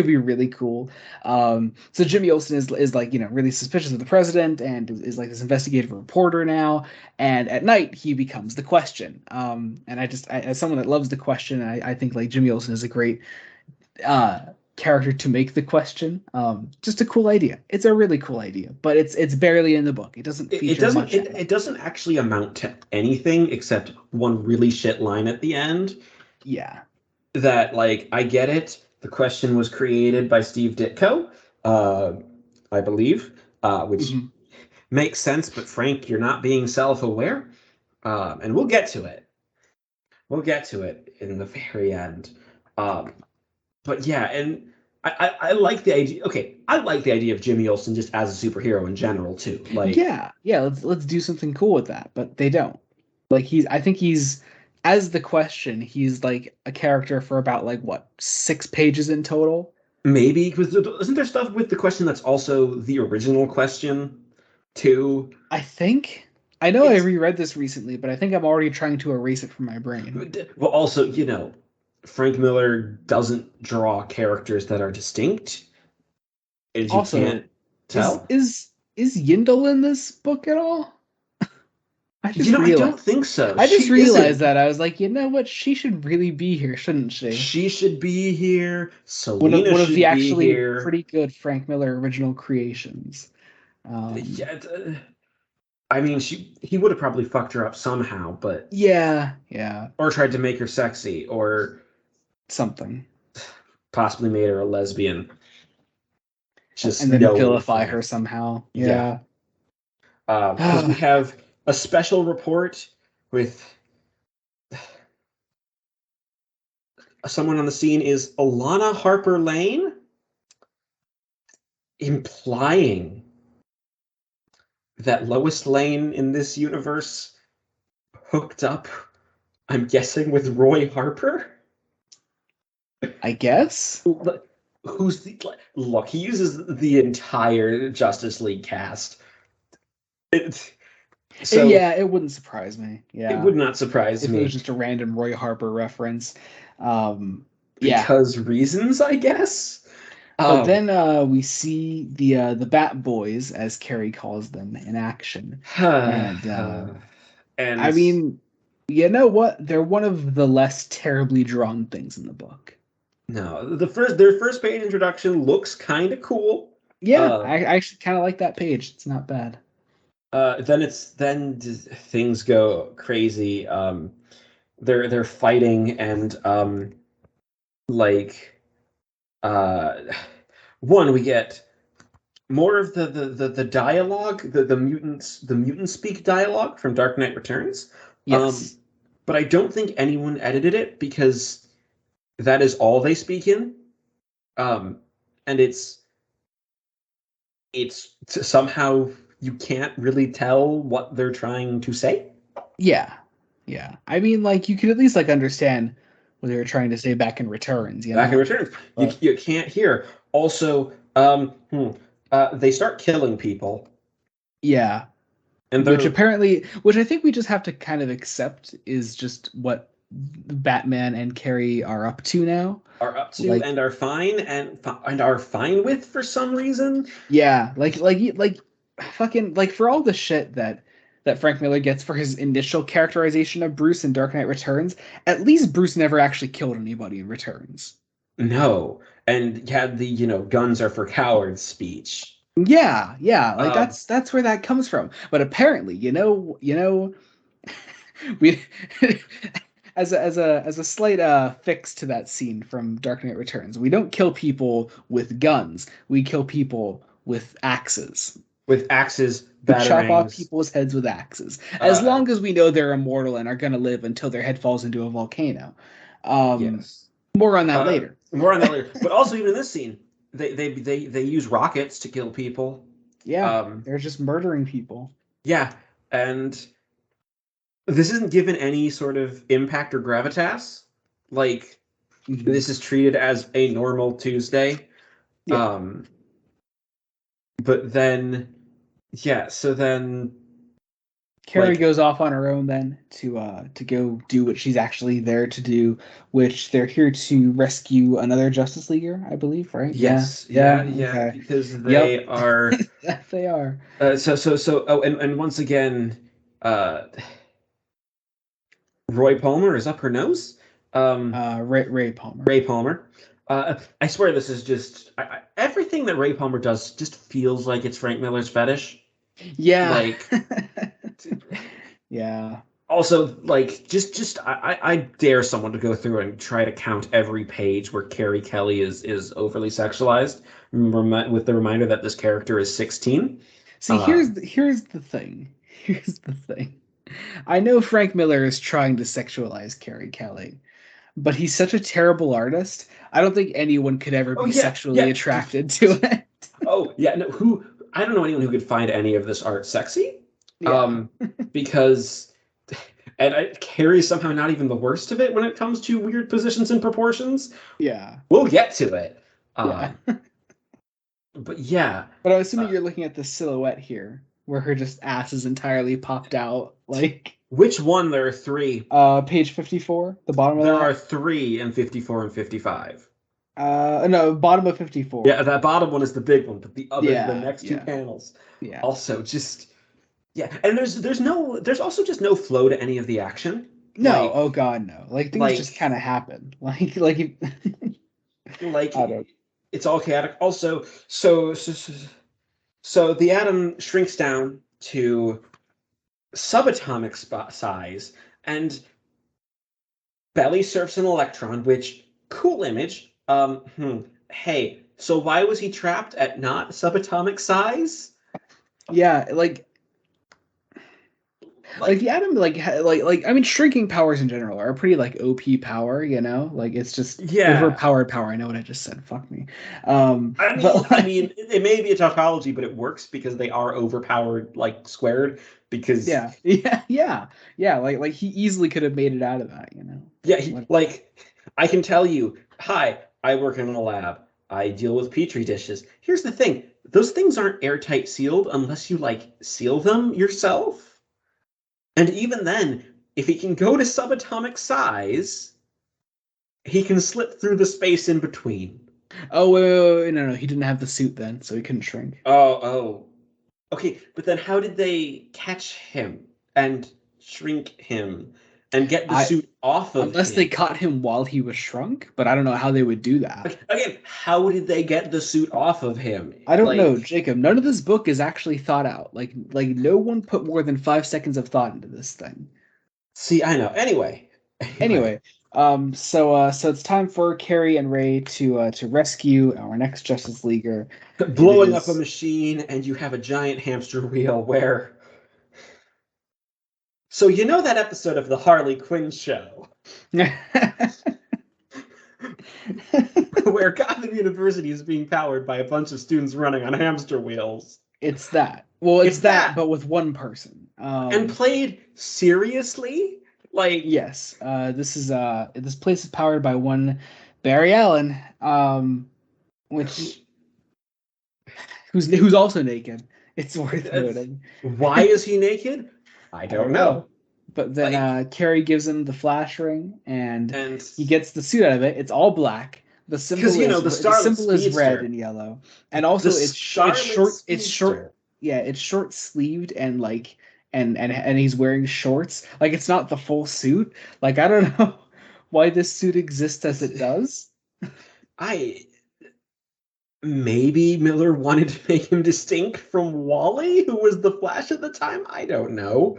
be really cool. So Jimmy Olsen is like really suspicious of the president and is like this investigative reporter now. And at night he becomes the Question. And as someone that loves the Question, I think like Jimmy Olsen is a great uh character to make the Question. Just a cool idea. It's a really cool idea, but it's barely in the book. It doesn't It feature doesn't much it, at all. it doesn't actually amount to anything except one really shit line at the end Yeah. that, like, I get it. The Question was created by Steve Ditko, uh, I believe, which Hmm. makes sense, but Frank, you're not being self-aware. And we'll get to it. We'll get to it in the very end. Um, but yeah, and I like the idea. Okay, I like the idea of Jimmy Olsen just as a superhero in general too. Like Yeah. Let's do something cool with that, but they don't. Like I think he's as the Question. He's like a character for about like what 6 pages in total. maybe because isn't there stuff with the Question that's also the original Question too? I think. I know I It's reread this recently, but I think I'm already trying to erase it from my brain. well, also Frank Miller doesn't draw characters that are distinct, and you can't Also, is tell. is is Yindel in this book at all? I just You know, I realized. don't think so. I just She realized isn't. that. I was like, you know what? She should really be here, shouldn't she? She should be here. One of Selena one of the should be actually here. pretty good Frank Miller original creations. Yeah, I mean, he would have probably fucked her up somehow, but yeah, or tried to make her sexy, or something, possibly made her a lesbian. Just and then knowing vilify her Frank. somehow. Yeah, Yeah. because we have a special report with someone on the scene is Alana Harper Lane, implying that Lois Lane in this universe hooked up, I'm guessing, with Roy Harper. I guess. Who's the look? He uses the entire Justice League cast. It, so Yeah, it wouldn't surprise me. it Yeah, would not surprise if it was me just a random Roy Harper reference. Yeah. because reasons, I guess. But then we see the Bat Boys, as Carrie calls them, in action, and I and mean, you know what? They're one of the less terribly drawn things in the book. no, their first page introduction looks kind of cool. Yeah, I actually kind of like that page. It's not bad. Then things go crazy. They're fighting and like uh one we get more of the dialogue, the mutant speak dialogue from Dark Knight Returns. Um, Yes. but I don't think anyone edited it because that is all they speak in. And it's somehow you can't really tell what they're trying to say. Yeah. Yeah. I mean, like you could at least like understand what they were trying to say back in Returns, you Back in know? Returns, But you can't hear. Also, they start killing people, yeah, and they're which I think we just have to kind of accept is just what Batman and Carrie are up to now. are up to Like, and are fine and are fine with for some reason. yeah, like fucking like for all the shit that Frank Miller gets for his initial characterization of Bruce in Dark Knight Returns, at least Bruce never actually killed anybody in Returns. No, and had the guns are for cowards speech. Yeah, like Um, that's where that comes from. But apparently, we as a slight fix to that scene from Dark Knight Returns, we don't kill people with guns. We kill people with axes. with axes, We chop off batarangs. people's heads with axes, as Uh, long as we know they're immortal and are going to live until their head falls into a volcano. yes. More on that later. More on that later. But also, even in this scene, they use rockets to kill people. Yeah, Um, they're just murdering people. yeah, and this isn't given any sort of impact or gravitas. Like Mhm. this is treated as a normal Tuesday. Yeah. Um, but then, yeah. So then, Carrie like, goes off on her own then to go do what she's actually there to do, which they're here to rescue another Justice Leaguer, I believe, right? Yeah, yes, yeah, yeah, yeah, okay. because Yep. they are. Yes, they are. So. Oh, and once again, uh, Roy Palmer is up her nose. Ray Palmer. Ray Palmer. I swear this is just everything that Ray Palmer does just feels like it's Frank Miller's fetish. Yeah. Like, Yeah. also, like, just I dare someone to go through and try to count every page where Carrie Kelly is overly sexualized, with the reminder that this character is 16. See, here's the thing. Here's the thing. I know Frank Miller is trying to sexualize Carrie Kelly, but he's such a terrible artist. I don't think anyone could ever Oh be yeah, sexually yeah. attracted to it. Oh yeah, no, who I don't know anyone who could find any of this art sexy. Yeah. Because Carrie's somehow not even the worst of it when it comes to weird positions and proportions. Yeah. We'll get to it. Yeah. But yeah, But I'm assuming uh, you're looking at the silhouette here, where her just ass is entirely popped out. Like which one? There are three. page 54, the bottom of There are that. three in 54 and 55. No, bottom of 54. Yeah, that bottom one is the big one, but the Yeah, next two yeah, panels yeah. also just Yeah, and there's also just no flow to any of the action. No, oh god, no. Like things Like just kind of happen. Like like I don't. it's all chaotic. Also, so the atom shrinks down to subatomic size, and Belly surfs an electron, which cool image. Hey, so why was he trapped at not subatomic size? Yeah, like Like, the atom like I mean shrinking powers in general are a pretty like OP power, you know? Like it's just yeah. overpowered power. I know what I just said. Fuck me. But I like mean, it may be a tautology, but it works because they are overpowered, like squared. Because yeah. Yeah, like he easily could have made it out of that, you know. yeah, What like I can tell you, hi, I work in a lab. I deal with petri dishes. Here's the thing: those things aren't airtight sealed unless you like seal them yourself. And even then, if he can go to subatomic size, he can slip through the space in between. Oh wait, no, he didn't have the suit then, so he couldn't shrink. Oh. Okay, but then how did they catch him and shrink him and get the I suit off of Unless they him? caught him while he was shrunk, but I don't know how they would do that. Like, again, how did they get the suit off of him? I don't know, Like, Jacob. None of this book is actually thought out. Like no one put more than 5 seconds of thought into this thing. see, I know. Anyway, Anyway, so it's time for Carrie and Ray to rescue our next Justice Leaguer. It blowing up a is machine and you have a giant hamster wheel where. So, you know that episode of the Harley Quinn show where Gotham University is being powered by a bunch of students running on hamster wheels? it's that. Well, it's It's that, that. but with one person. And played seriously? Like, Yes. This place is powered by one Barry Allen, which who's also naked. It's worth noting. why is he naked? I I don't don't know. know. But then Like, Carrie gives him the flash ring, and and he gets the suit out of it. It's all black. because the The Starlet symbol is red Speedster, and yellow, and the also it's Starlet short. It's short. Speedster. Yeah, it's short sleeved and like and he's wearing shorts. Like it's not the full suit. Like I don't know why this suit exists as it does. I maybe Miller wanted to make him distinct from Wally, who was the Flash at the time. I don't know.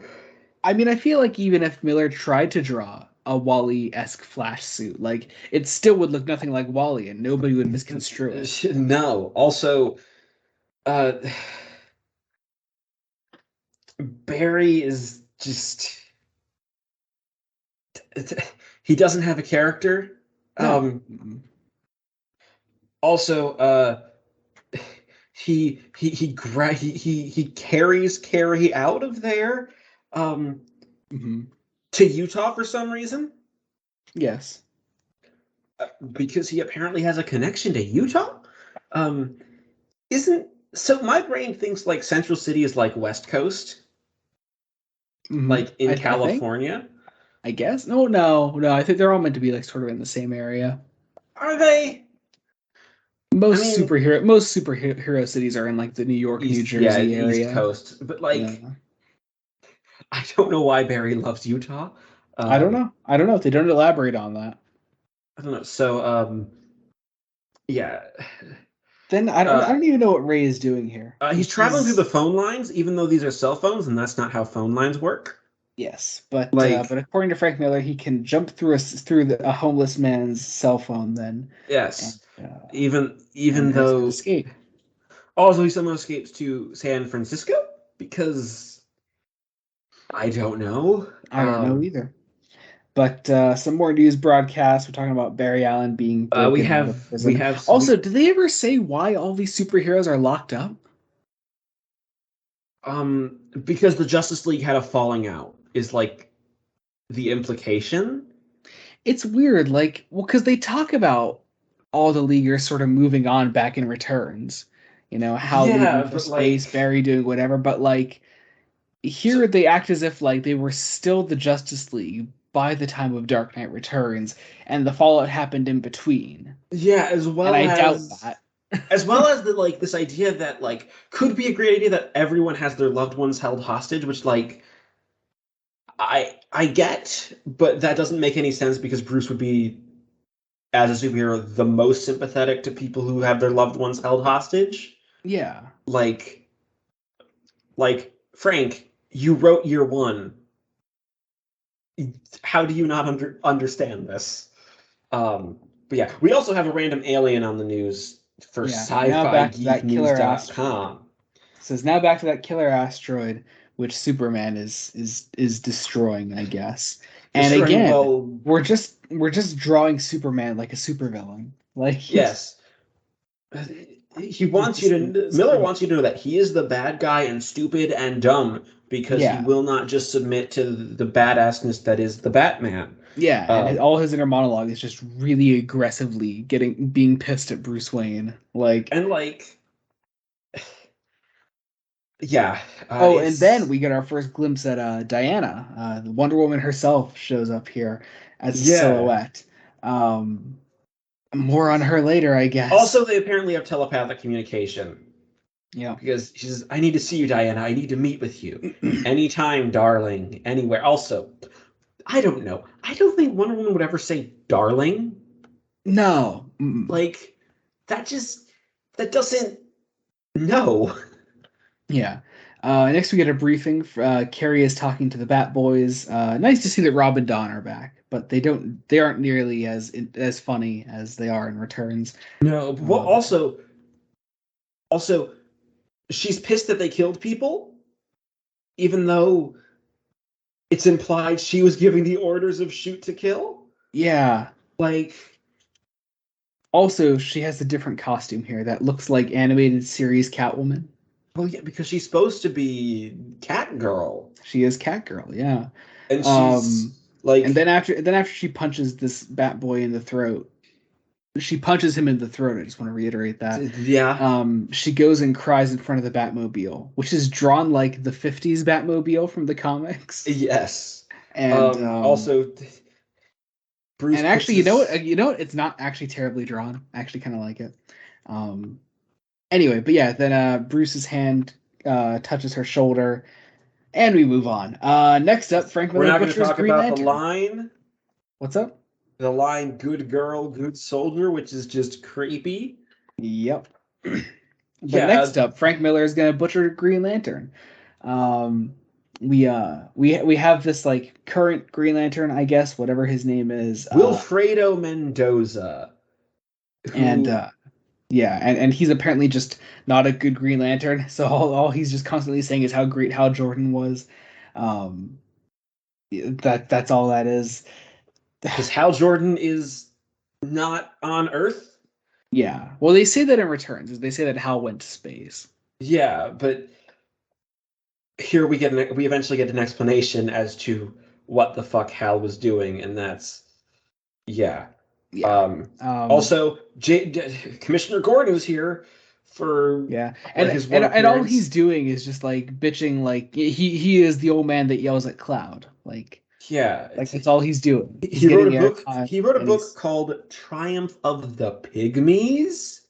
I mean, I feel like even if Miller tried to draw a Wally-esque Flash suit, like it still would look nothing like Wally, and nobody would misconstrue it. No. Also, uh, Barry is just he doesn't have a character. No. Um, also, he carries Carrie out of there, um, Mm-hmm. to Utah for some reason, Yes. because he apparently has a connection to Utah. Um, isn't so? My brain thinks like Central City is like West Coast, Mm-hmm. like in I think. California. I guess. No. I think they're all meant to be like sort of in the same area. Are they? I mean, Most superhero cities are in like the New York, New Yeah, Jersey East area. Coast, but Yeah. like I don't know why Barry loves Utah. I don't Um, know. I don't know. They don't elaborate on that. I don't know. So, yeah, Then I uh, don't even know what Ray is doing here. he's traveling through the phone lines, even though these are cell phones, and that's not how phone lines work. Yes, but Like, according to Frank Miller, he can jump through a homeless man's cell phone then, and yes, uh, even and has to though escape. also he somehow escapes to San Francisco because I don't know. I don't know either. But some more news broadcasts. We're talking about Barry Allen being We broken out of have we prison. have Also, we did they ever say why all these superheroes are locked up? because the Justice League had a falling out is like the implication. It's weird, like, well, because they talk about all the Leaguers sort of moving on back in returns. You know, Hal leaving Yeah, for but space, like, Barry doing whatever, but like so here they act as if like they were still the Justice League by the time of Dark Knight Returns, and the fallout happened in between. yeah, And I doubt that. as well as the like this idea that like could be a great idea that everyone has their loved ones held hostage, which like I get, but that doesn't make any sense because Bruce would be, as a superhero, the most sympathetic to people who have their loved ones held hostage. Yeah. Like Frank, you wrote year one. How do you not understand this? But yeah, we also have a random alien on the news for Yeah. Now back to that killer asteroid. sci-fi-geeknews.com. So it's now back to that killer asteroid, which Superman is destroying, I guess. And Destroying, again, well, we're just drawing Superman like a supervillain. Like yes. He he's wants you just to, Miller screwed. wants you to know that he is the bad guy and stupid and dumb because he Yeah. will not just submit to the badassness that is the Batman. Yeah, and Um, all his inner monologue is just really aggressively being pissed at Bruce Wayne. Like, and like, yeah, oh, and then it's we get our first glimpse at Diana. The Wonder Woman herself shows up here as a yeah. silhouette. Um, more on her later, I guess. Also, they apparently have telepathic communication Yeah. because she says, "I need to see you, Diana. I need to meet with you anytime, darling, anywhere." Also, I don't know. I don't think Wonder Woman would ever say "darling." No. Mm-mm. Like that just that doesn't no. Yeah. Next, we get a briefing. Carrie is talking to the Bat Boys. Nice to see that Rob and Don are back, but they aren't nearly as funny as they are in Returns. No. Well, Um, also, she's pissed that they killed people, even though it's implied she was giving the orders of shoot to kill. yeah. Like, Also, she has a different costume here that looks like animated series Catwoman. well, yeah, because she's supposed to be Catgirl, She is Catgirl, yeah. and she's Um, and like, then after she punches this Bat Boy in the throat, she punches him in the throat. I just want to reiterate that. yeah, She goes and cries in front of the Batmobile, which is drawn like the '50s Batmobile from the comics. yes. And Also, Bruce and puts actually, his you know what? It's not actually terribly drawn. I actually kind of like it. Um, anyway, but yeah, then Bruce's hand touches her shoulder, and we move on. Next up, Frank We're Miller not going to Butcher's talk Green about Lantern. What's up? the line "good girl, good soldier," which is just creepy. Yep. But Yeah, next up, Frank Miller is gonna butcher Green Lantern. Um, we have this like current Green Lantern, I guess, whatever his name is. Wilfredo Mendoza, And who yeah, and he's apparently just not a good Green Lantern. So all he's just constantly saying is how great Hal Jordan was. Um, that's all that is. because Hal Jordan is not on Earth. Yeah. Well, they say that in Returns. They say that Hal went to space. Yeah, but here we eventually get an explanation as to what the fuck Hal was doing, and that's yeah. Yeah. Um, Um, Also, Commissioner Gordon is here for yeah. like And his one and and all he's appearance. doing is just like bitching like he is the old man that yells at Cloud. Yeah, Like that's all he's doing. He's he wrote a getting book. airtime He wrote a and book he's called Triumph of the Pygmies.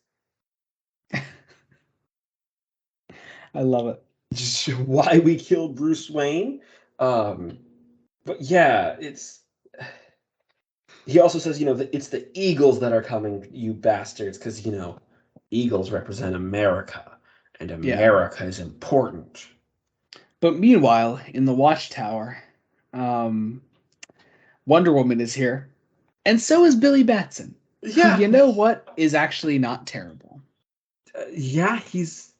I love it. Just why we killed Bruce Wayne. Um, but yeah, it's. He also says, that it's the Eagles that are coming, you bastards, because Eagles represent America, and Yeah. America is important. But meanwhile, in the Watchtower, um, Wonder Woman is here. And so is Billy Batson, who Yeah, you know what is actually not terrible. yeah, he's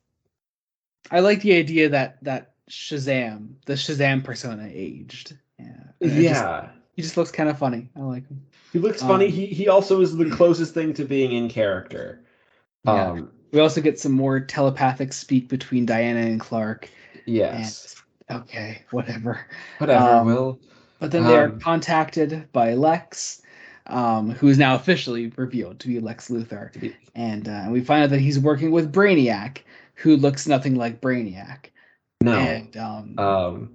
I like the idea that the Shazam persona aged. Yeah. yeah. He just looks kind of funny. I like him. He looks funny. Um, He also is the closest thing to being in character. yeah. Um, We also get some more telepathic speak between Diana and Clark. And yes. okay, whatever. Whatever, Um, Will. but then they are Um, contacted by Lex, who is now officially revealed to be Lex Luthor, and we find out that he's working with Brainiac, who looks nothing like Brainiac. no. And Um,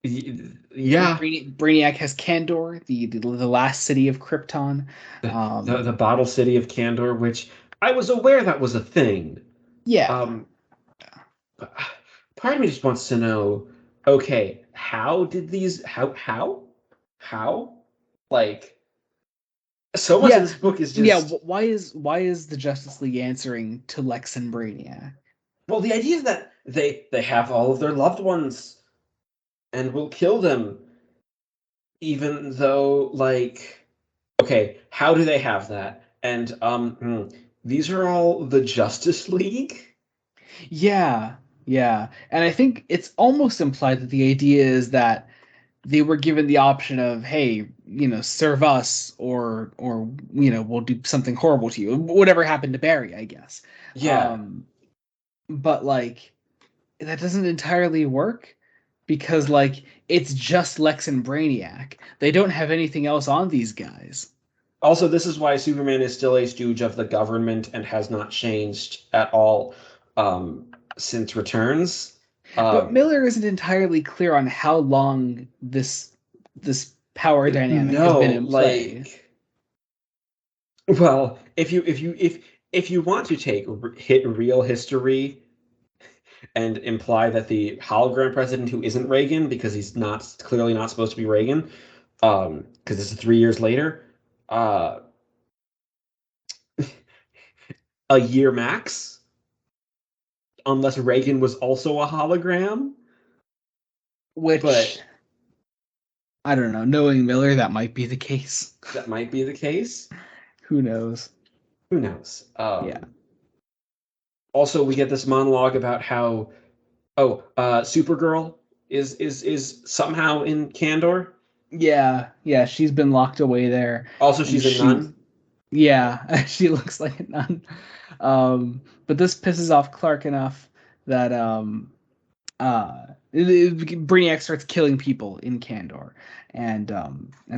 yeah. Brainiac has Kandor, the last city of Krypton. The Um, Bottle City of Candor, which I was aware that was a thing. Yeah. Um, part of me just wants to know, okay, how did these how like so much of Yeah. this book is Yeah. just Why is the Justice League answering to Lex and Brainiac? well, the idea is that they have all of their loved ones and will kill them, even though like okay, how do they have that? And these are all the Justice League. Yeah. Yeah. And I think it's almost implied that the idea is that they were given the option of, hey, serve us, or we'll do something horrible to you. Whatever happened to Barry, I guess. Yeah. Um, but like that doesn't entirely work because like it's just Lex and Brainiac. They don't have anything else on these guys. Also, this is why Superman is still a stooge of the government and has not changed at all since Returns. But Um, Miller isn't entirely clear on how long this power dynamic has no, been in play. like, well, if you want to take hit real history and imply that the hologram president who isn't Reagan because he's not clearly not supposed to be Reagan, because this is 3 years later, uh, a year max, unless Reagan was also a hologram. Which But I don't know. Knowing Miller, that might be the case. that might be the case. Who knows? Who knows? Yeah. Also, we get this monologue about how Supergirl is somehow in Kandor. Yeah, yeah, she's been locked away there, Also, and she's a nun. yeah, she looks like a nun. But this pisses off Clark enough that Brainiac starts killing people in Kandor, and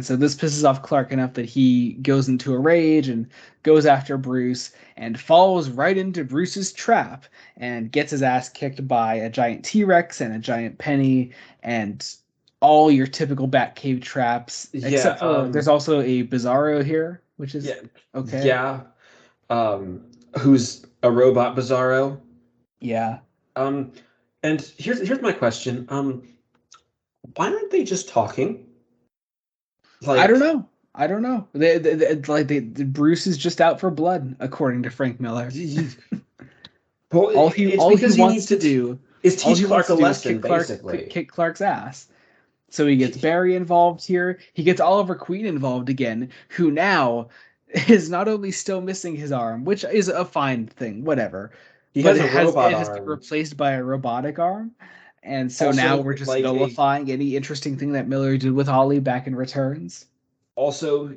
so this pisses off Clark enough that he goes into a rage and goes after Bruce and falls right into Bruce's trap and gets his ass kicked by a giant T-Rex and a giant Penny and all your typical Batcave traps, Yeah, except for there's also a Bizarro here, which is yeah, okay. yeah. Who's a robot Bizarro? Yeah. Um, and here's my question. Why aren't they just talking? I don't Like, know. I don't know. Bruce is just out for blood, according to Frank Miller. well, it's All he because he wants needs to to do, is all he teach wants Clark to a do is lesson, basically. kick Clark's ass. So he gets Barry involved here. He gets Oliver Queen involved again, who now is not only still missing his arm, which is a fine thing, whatever, He but has a robot it has been arm. replaced by a robotic arm. And so now Also, we're just like a nullifying any interesting thing that Miller did with Ollie back in Returns. also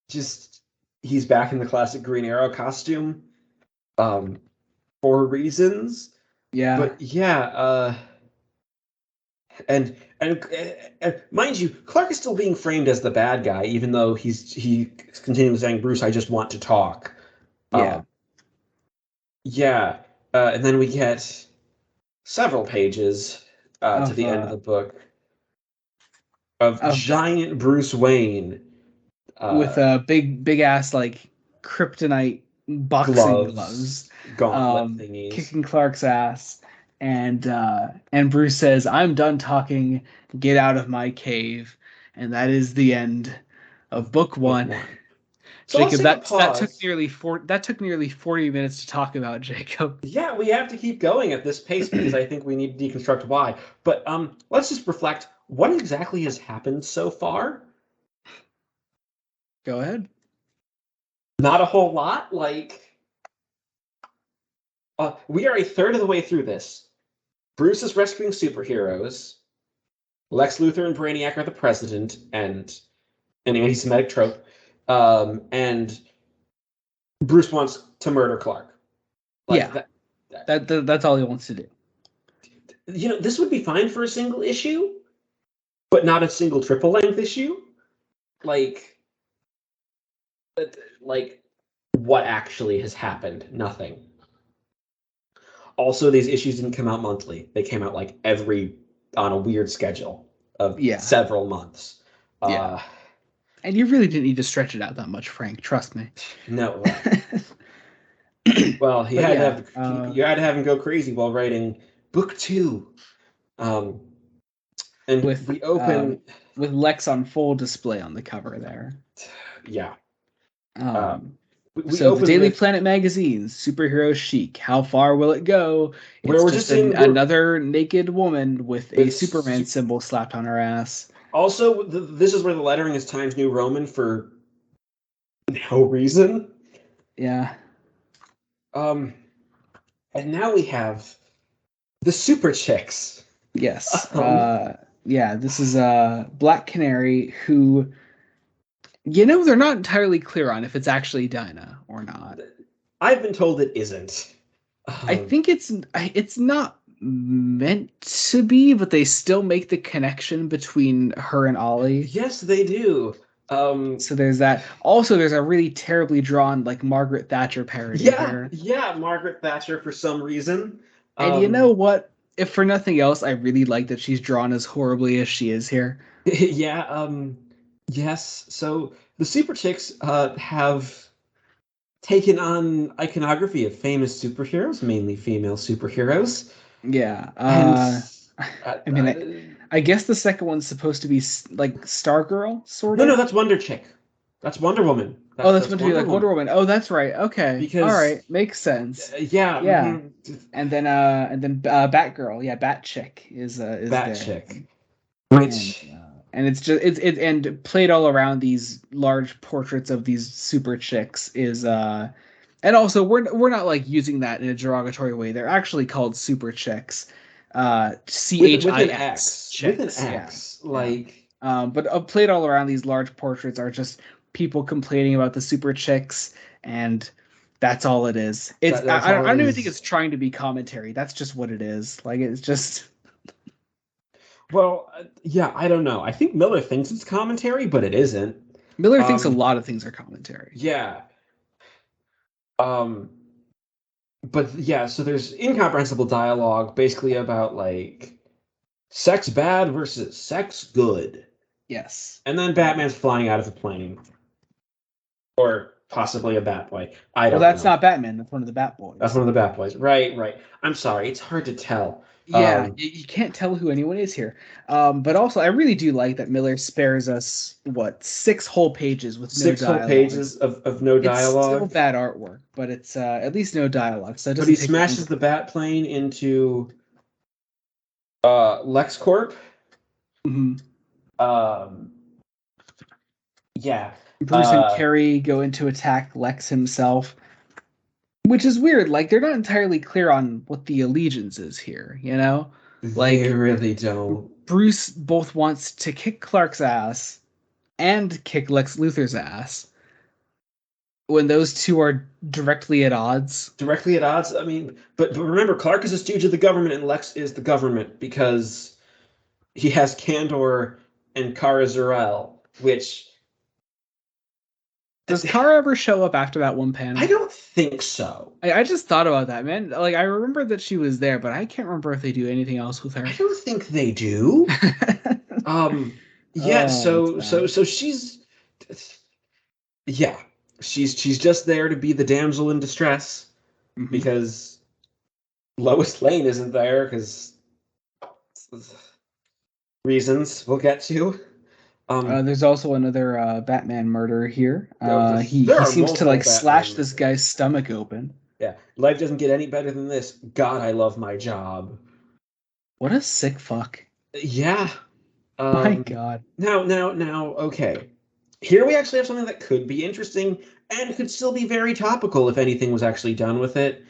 just he's back in the classic Green Arrow costume, um, for reasons. Yeah. But yeah, and mind you, Clark is still being framed as the bad guy, even though he continues saying, "Bruce, I just want to talk." Uh, Yeah. yeah, and then we get several pages to Of the end of the book of of giant Bruce Wayne with uh, a big ass like kryptonite boxing gloves, gauntlet thingies. kicking Clark's ass, and Bruce says, "I'm done talking. Get out of my cave," and that is the end of book Book one. one. So let's Jacob, take a pause. that took nearly 40 minutes to talk about, Jacob. Yeah, we have to keep going at this pace because I think we need to deconstruct why. But let's just reflect. What exactly has happened so far? Go ahead. Not a whole lot. Like, we are a third of the way through this. Bruce is rescuing superheroes. Lex Luthor and Brainiac are the president and an anti-Semitic trope. And Bruce wants to murder Clark. Like Yeah, that. that's all he wants to do. This would be fine for a single issue, but not a single triple length issue. Like, like what actually has happened? Nothing. Also, these issues didn't come out monthly. They came out like every on a weird schedule of Yeah, several months. yeah. Uh, And you really didn't need to stretch it out that much, Frank. Trust me. No. Well, But yeah, you had to have him go crazy while writing book 2. Um, and with we open, Lex on full display on the cover there. yeah. Uh, Um, we so the open Daily with Planet magazine, superhero chic. How far will it go? where It's we're just just in. another naked woman with a With Superman symbol slapped on her ass. also, this is where the lettering is Times New Roman for no reason. Yeah. Um, and now we have the Super Chicks. Yes. Um, Yeah, this is Black Canary, who they're not entirely clear on if it's actually Dinah or not. I've been told it isn't. I think it's not meant to be, but they still make the connection between her and Ollie. Yes, they do. So there's that. Also, there's a really terribly drawn like Margaret Thatcher parody here. yeah, Margaret Thatcher for some reason. And you know what? If for nothing else, I really like that she's drawn as horribly as she is here. Yeah, yes. So the Super Chicks have taken on iconography of famous superheroes, mainly female superheroes. Yeah. And I mean, I guess the second one's supposed to be like Stargirl, sort no, of. that's Wonder Chick. That's Wonder Woman. Oh, that's That's meant to be like Wonder Woman. Oh, that's right. Okay. All Because right. Makes sense. yeah, Yeah. And then Batgirl. Yeah, Bat Chick is Bat there. Chick, And, which and it's just it and played all around these large portraits of these super chicks is and also we're not like using that in a derogatory way. They're actually called super chicks. CHIX with an X, chicks. Yeah. like. But played all around these large portraits are just people complaining about the super chicks, and that's all it is. It's I don't even think it's trying to be commentary. That's just what it is. Like it's just. Well, yeah, I don't know. I think Miller thinks it's commentary, but it isn't. Miller thinks a lot of things are commentary. Yeah. But yeah, so there's incomprehensible dialogue basically about like sex bad versus sex good. Yes. And then Batman's flying out of a plane. Or possibly a Batboy. I don't know. Well, that's not Batman. That's one of the Batboys. That's one of the Batboys. Right. I'm sorry. It's hard to tell. Yeah, you can't tell who anyone is here. But also, I really do like that Miller spares us, 6 whole pages with no dialogue. 6 whole pages of no dialogue. It's still bad artwork, but it's at least no dialogue. So but he smashes the Batplane into LexCorp. Mm-hmm. Yeah. Bruce and Carrie go in to attack Lex himself, which is weird. Like they're not entirely clear on what the allegiance is here. They really don't. Bruce both wants to kick Clark's ass and kick Lex Luthor's ass. When those two are directly at odds. Directly at odds? I mean, but remember, Clark is a stooge of the government and Lex is the government because he has Kandor and Kara Zor-El, which... Does Kara ever show up after that one panel? I don't think so. I just thought about that, man. Like, I remember that she was there, but I can't remember if they do anything else with her. I don't think they do. Yeah, so she's... Yeah. She's just there to be the damsel in distress because Lois Lane isn't there because reasons we'll get to. There's also another Batman murder here. He seems to like slash this guy's stomach open. Yeah, life doesn't get any better than this. God, I love my job. What a sick fuck. Yeah. My God. Now, okay. Here we actually have something that could be interesting and could still be very topical if anything was actually done with it.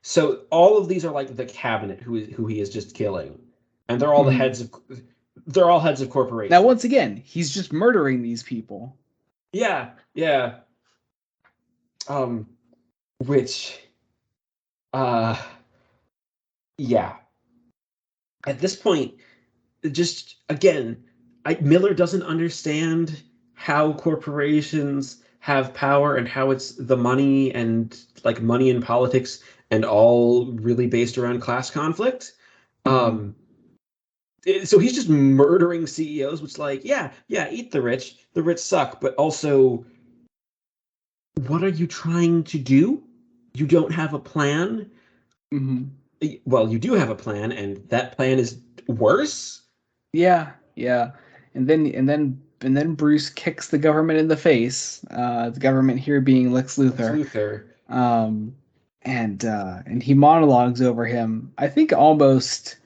So all of these are like the cabinet who he is just killing, and they're all the heads of corporations. Now, once again, he's just murdering these people. Yeah. Which, yeah. At this point, just again, Miller doesn't understand how corporations have power and how it's the money and like money in politics and all really based around class conflict. So he's just murdering CEOs, which like, yeah, eat the rich. The rich suck, but also, what are you trying to do? You don't have a plan. Hmm. Well, you do have a plan, and that plan is worse. Yeah, yeah. And then Bruce kicks the government in the face. The government here being Lex Lex Luthor. Luthor. Um, and he monologues over him. I think almost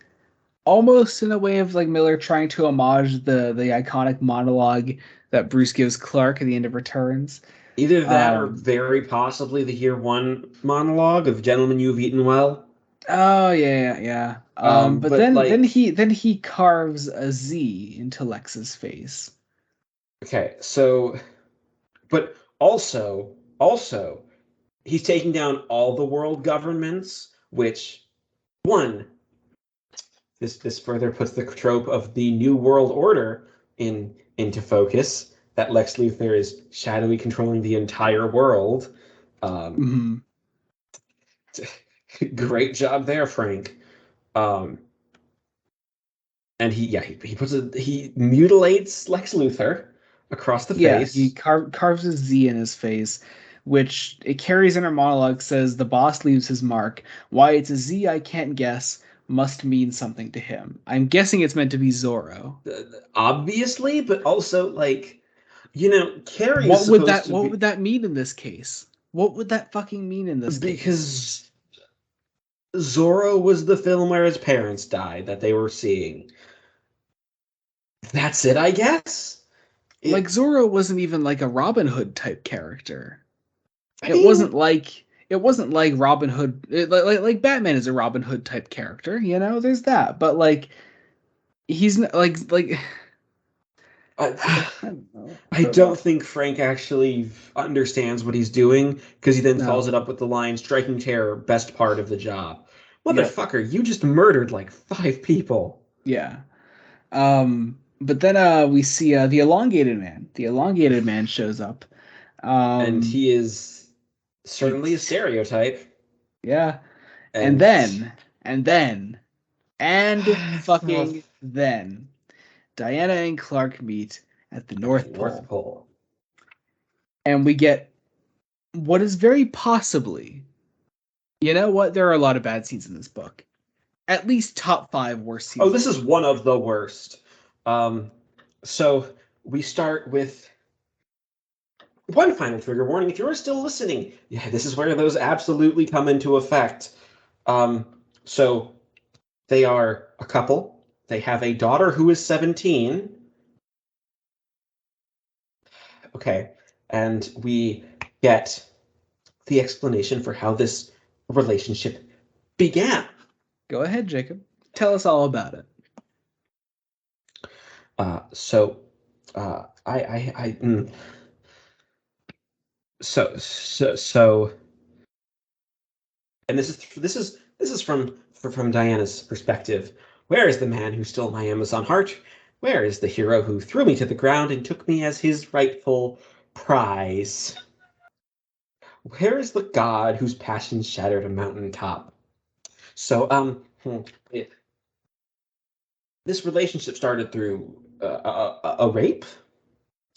in a way of like Miller trying to homage the iconic monologue that Bruce gives Clark at the end of Returns. Either that or Um, very possibly the Year One monologue of "Gentlemen, you've eaten well." oh yeah, yeah, yeah. But But then like, he carves a Z into Lex's face. okay, so, but also, he's taking down all the world governments, which one, this further puts the trope of the New World Order into focus. That Lex Luthor is shadowy controlling the entire world. Um, Hmm. Great job there, Frank. Um, and he mutilates Lex Luthor across the Yeah, he face. carves a Z in his face, which it carries in her monologue says the boss leaves his mark. Why it's a Z I can't guess, must mean something to him. I'm guessing it's meant to be Zorro. Obviously, but also like, Carrie is What would supposed that to what be, would that mean in this case? What would that fucking mean in this case? because Zorro was the film where his parents died that they were seeing. That's it, I guess. Like It, Zorro wasn't even like a Robin Hood type character. I It wasn't mean, like Robin Hood like Batman is a Robin Hood type character, you know? There's that. But like he's not like I, I don't know. I I don't don't know. think Frank actually understands what he's doing because he then follows No. it up with the line, striking terror, best part of the job. Yep. Motherfucker, you just murdered like 5 people. Yeah. But then we see the elongated man. The elongated man shows up. And Um he is certainly a he's stereotype. yeah. And And then and then and fucking then Diana and Clark meet at the at the North North Pole. Pole. And we get what is very possibly, you know what? There are a lot of bad scenes in this book. At least top five worst Oh, scenes in this this is book. one of the worst. Um, so we start with one final trigger warning. If you're still listening, yeah, this is where those absolutely come into effect. Um, so they are a couple. They have a daughter who is 17. Okay. And we get the explanation for how this relationship began. Go ahead, Jacob. Tell us all about it. So, I so, and this is from Diana's perspective. Where is the man who stole my Amazon heart? Where is the hero who threw me to the ground and took me as his rightful prize? Where is the god whose passion shattered a mountain top? So, it, this relationship started through a rape,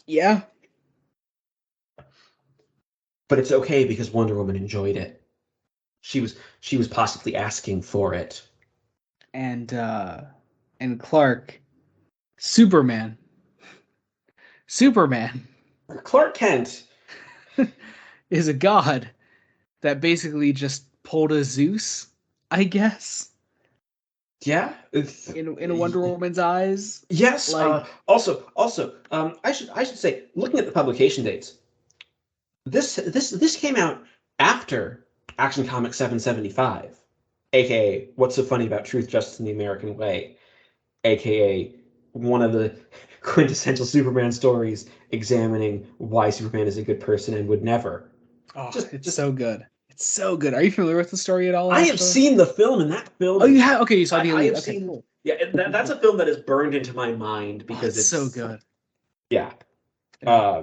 Yeah. but it's okay because Wonder Woman enjoyed it. She was possibly asking for it. And Clark, Superman. Superman Clark Kent, is a god that basically just pulled a Zeus, I guess, yeah. in Wonder Woman's eyes. Yes. Like, Also, I should say, looking at the publication dates, this came out after Action Comics 775, aka What's So Funny About Truth, Justice, and the American Way, aka one of the quintessential Superman stories examining why Superman is a good person and would never. oh, it's Just so good. It's so good. Are you familiar with the story at all, I have actually? seen the film, and that film Oh, you is. have? Okay, you saw the I Elite. have Okay, seen. cool. Yeah, Cool, cool, that's cool. a film that is burned into my mind Oh, because it's so it's. good. Yeah. Yeah, Uh,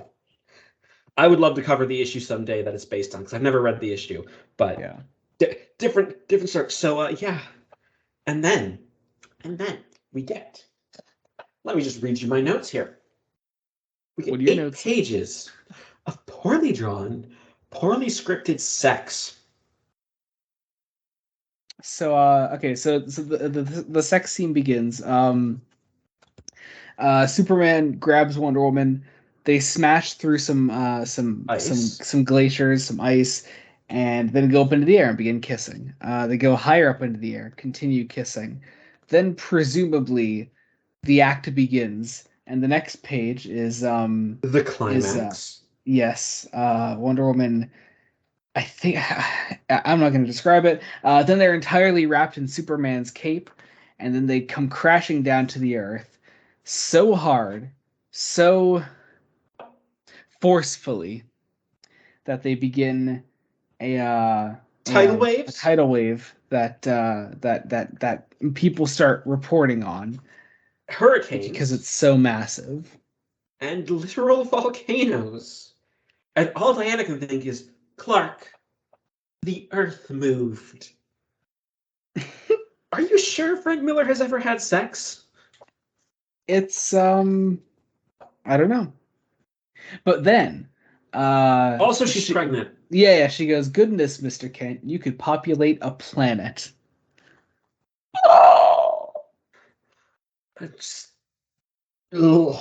I would love to cover the issue someday that it's based on because I've never read the issue, but yeah. different story. So yeah, and then and then we get Let me just read you my notes here. We What get are your 8 notes? pages of poorly drawn, poorly scripted sex. So okay, so the sex scene begins. Superman grabs Wonder Woman. They smash through Ice. some glaciers, some ice, and then go up into the air and begin kissing. They go higher up into the air, continue kissing. Then presumably the act begins, and the next page The is climax. yes, Wonder Woman. I think I'm not going to describe it. Then they're entirely wrapped in Superman's cape, and then they come crashing down to the earth so hard, so forcefully that they begin a Tidal waves. tidal wave that people start reporting on because Hurricanes. it's so massive. And literal volcanoes. And all Diana can think is, Clark, the earth moved. Are you sure Frank Miller has ever had sex? It's I don't know. But then Also, she's pregnant. Yeah, she goes, "Goodness, Mr. Kent, you could populate a planet." Oh! It's, ugh.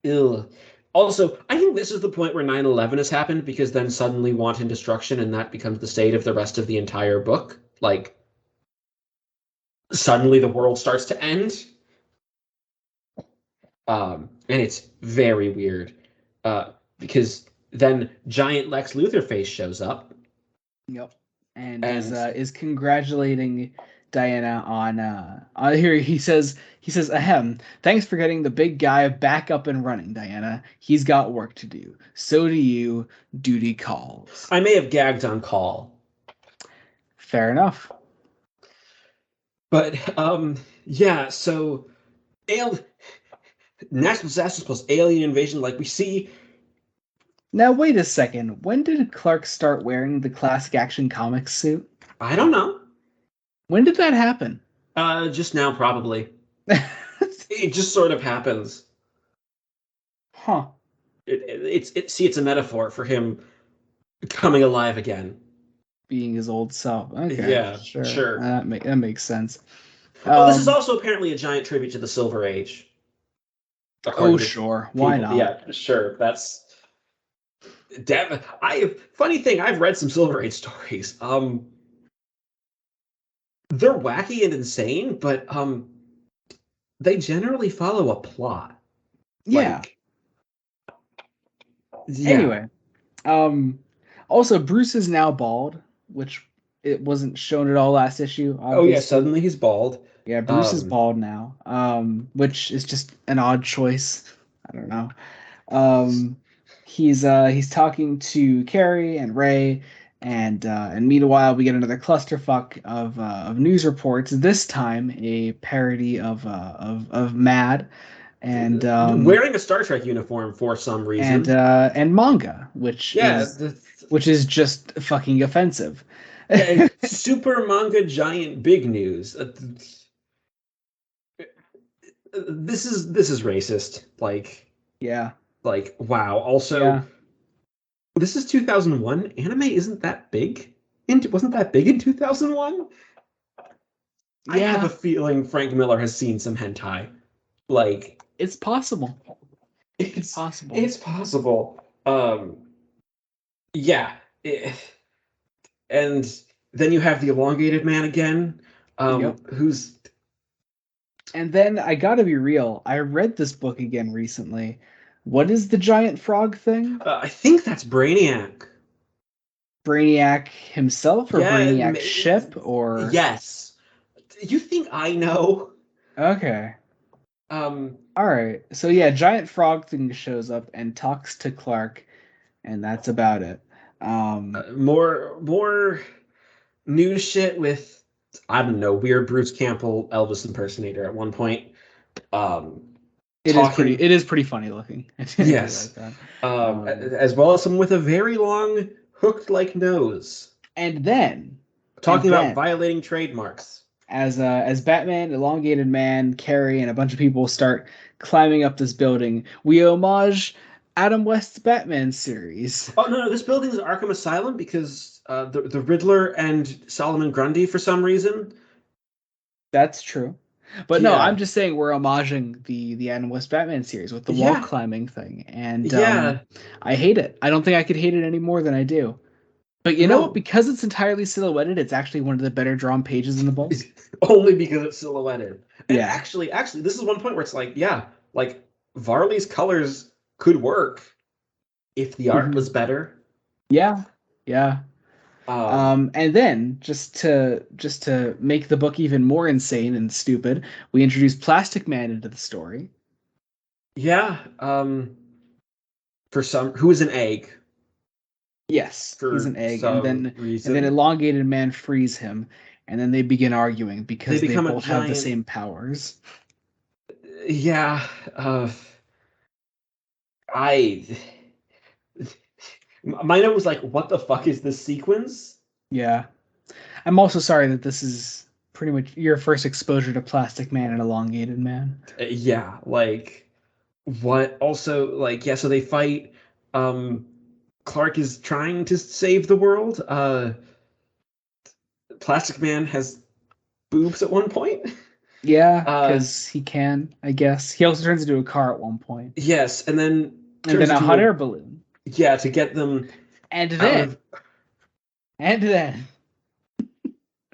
Ugh. Also, I think this is the point where 9/11 has happened because then suddenly wanton destruction and that becomes the state of the rest of the entire book. Like, suddenly the world starts to end. And it's very weird. Because then giant Lex Luthor face shows up. Yep. And And is congratulating Diana on here he says ahem, thanks for getting the big guy back up and running, Diana. He's got work to do. So do you. Duty calls. I may have gagged on call. Fair enough. But yeah, so natural disasters plus alien invasion, like we see. Now wait a second. When did Clark start wearing the classic Action Comics suit? I don't know. When did that happen? Just now probably. It just sort of happens. Huh. It's a metaphor for him coming alive again. Being his old self. Okay, Yeah, sure. sure. That makes sense. Oh, this is also apparently a giant tribute to the Silver Age. Oh, sure. Why not? Yeah, sure. That's funny thing. I've read some Silver Age stories. They're wacky and insane, but they generally follow a plot. Yeah. Like, yeah. Anyway, also Bruce is now bald, which it wasn't shown at all last issue. Obviously. Oh yeah, suddenly he's bald. Yeah, Bruce is bald now, which is just an odd choice. I don't know. He's talking to Carrie and Ray, and meanwhile we get another clusterfuck of news reports. This time a parody of Mad, and wearing a Star Trek uniform for some reason, and manga, which is just fucking offensive. Yeah, super manga giant big news. This is racist. Like, yeah. Like, wow. Also, yeah. This is 2001. Anime isn't that big. Wasn't that big in 2001? Yeah. I have a feeling Frank Miller has seen some hentai. Like, it's possible. It's possible. It's possible. Yeah. And then you have the elongated man again, who's. And then I gotta be real. I read this book again recently. What is the giant frog thing? I think that's Brainiac. Brainiac himself, or Brainiac ship, or yes. You think I know? Okay. All right. So yeah, giant frog thing shows up and talks to Clark, and that's about it. More news shit with, I don't know, weird Bruce Campbell Elvis impersonator at one point. It is pretty funny looking. Yes. Like that. As well as someone with a very long hooked like nose. And then talking about violating trademarks. as Batman, Elongated Man, Carrie, and a bunch of people start climbing up this building, we homage Adam West's Batman series. Oh no, this building is Arkham Asylum because the Riddler and Solomon Grundy for some reason. That's true. But no, I'm Yeah, just saying we're homaging the Adam West Batman series with the wall yeah, climbing thing. And yeah. I hate it. I don't think I could hate it any more than I do. But you know what? No, Because it's entirely silhouetted, it's actually one of the better drawn pages in the book. only because it's silhouetted. And Yeah. actually, this is one point where it's like, yeah, like Varley's colors could work if the art Mhm. was better. Yeah. Yeah. Um, And then just to make the book even more insane and stupid, we introduce Plastic Man into the story. yeah. For some, who is an egg Yes, he's for an egg, some and then reason. Elongated Man frees him, and then they begin arguing They because they become a both have the giant. same powers. Yeah. I. My note was like, what the fuck is this sequence? Yeah. I'm also sorry that this is pretty much your first exposure to Plastic Man and Elongated Man. Yeah, like what also like yeah, so they fight. Um Clark is trying to save the world. Plastic Man has boobs at one point. Yeah, Uh because he can, I guess. He also turns into a car at one point, yes, and then and turns then a into hot a air balloon. yeah to get them And out then, of and then,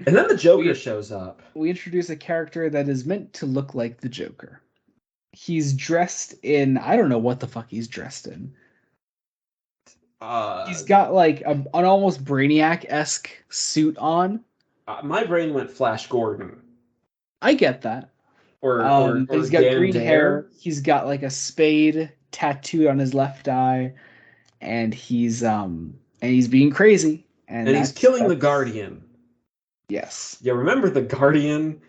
and then the Joker we shows up. we introduce a character that is meant to look like the Joker. He's dressed in, I don't know what the fuck he's dressed in. Uh He's got like an almost Brainiac-esque suit on. my brain went Flash Gordon I get that. But or he's got Dan green hair. Dare, He's got like a spade tattooed on his left eye, and he's being crazy. And and he's that's killing the that's Guardian. yes. Yeah, remember the Guardian?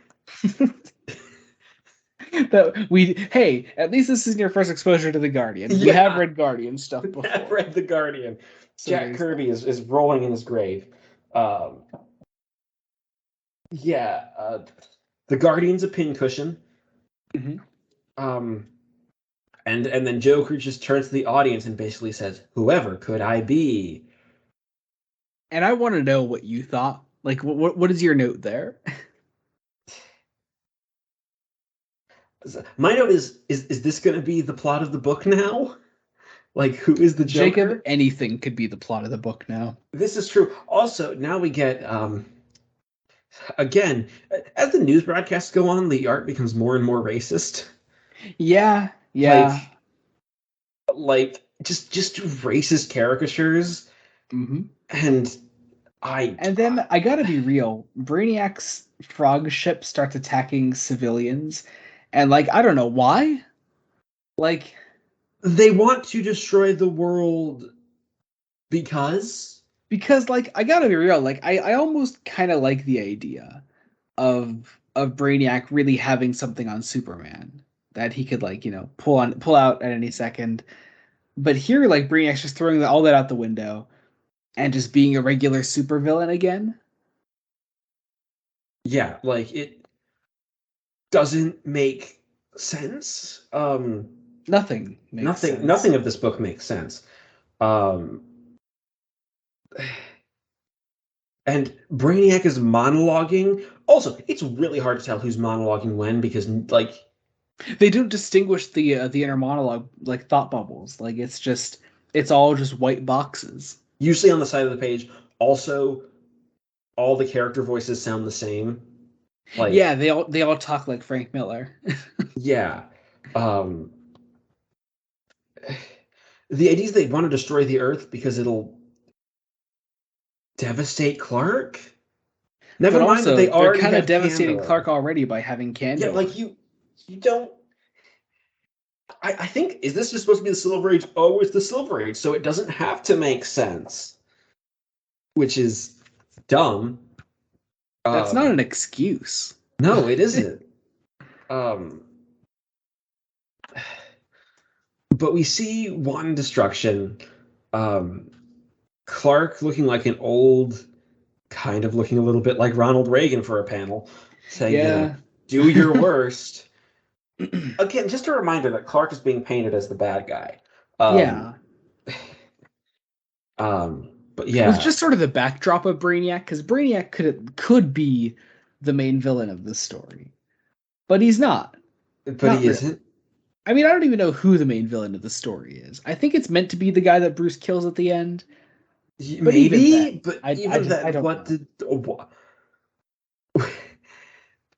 That we hey, at least this is your first exposure to the Guardian. We have Yeah, read Guardian stuff I've before, read the Guardian. so Jack there's that. Kirby is rolling in his grave. Um, yeah, the Guardian's a pincushion. Mhm. Um, and then Joker just turns to the audience and basically says, "Whoever could I be?" And I want to know what you thought. Like, what is your note there? My note is this going to be the plot of the book now? Like, who is the Jacob, Joker? anything could be the plot of the book now. This is true. Also, now we get again as the news broadcasts go on, the art becomes more and more racist. Yeah, yeah. Like just racist caricatures Hmm. and I And then I gotta be real, Brainiac's frog ship starts attacking civilians, and like I don't know why. Like they want to destroy the world because because like I gotta be real, like I almost kind of like the idea of Brainiac really having something on Superman that he could like pull out at any second. But here, like Brainiac's just throwing all that out the window and just being a regular supervillain again. yeah, like it doesn't make sense. Nothing makes Nothing sense. of this book makes sense. Um and Brainiac is monologuing. Also, it's really hard to tell who's monologuing when because like They don't distinguish the inner monologue like thought bubbles. Like it's all just white boxes. usually on the side of the page also all the character voices sound the same. Yeah, Like they all talk like Frank Miller. yeah. Um the idea is they want to destroy the earth because it'll devastate Clark. Never But mind that they also, they're already kind of have devastating Candor. Clark already by having Yeah, Candor. like you don't. I think is this just supposed to be the Silver Age? Oh, it's the Silver Age, so it doesn't have to make sense, which is dumb. That's not Um, an excuse. no, it isn't. Um, but we see one destruction. Um, Clark looking like an old, kind of looking a little bit like Ronald Reagan for a panel. saying, Yeah. do your worst. Again, just a reminder that Clark is being painted as the bad guy. Um, Yeah. but With yeah, just sort of the backdrop of Brainiac, because Brainiac could be the main villain of this story, but he's not. but Not he really. isn't. I mean, I don't even know who the main villain of the story is. I think it's meant to be the guy that Bruce kills at the end, but even then, Maybe, but even I that, don't what know.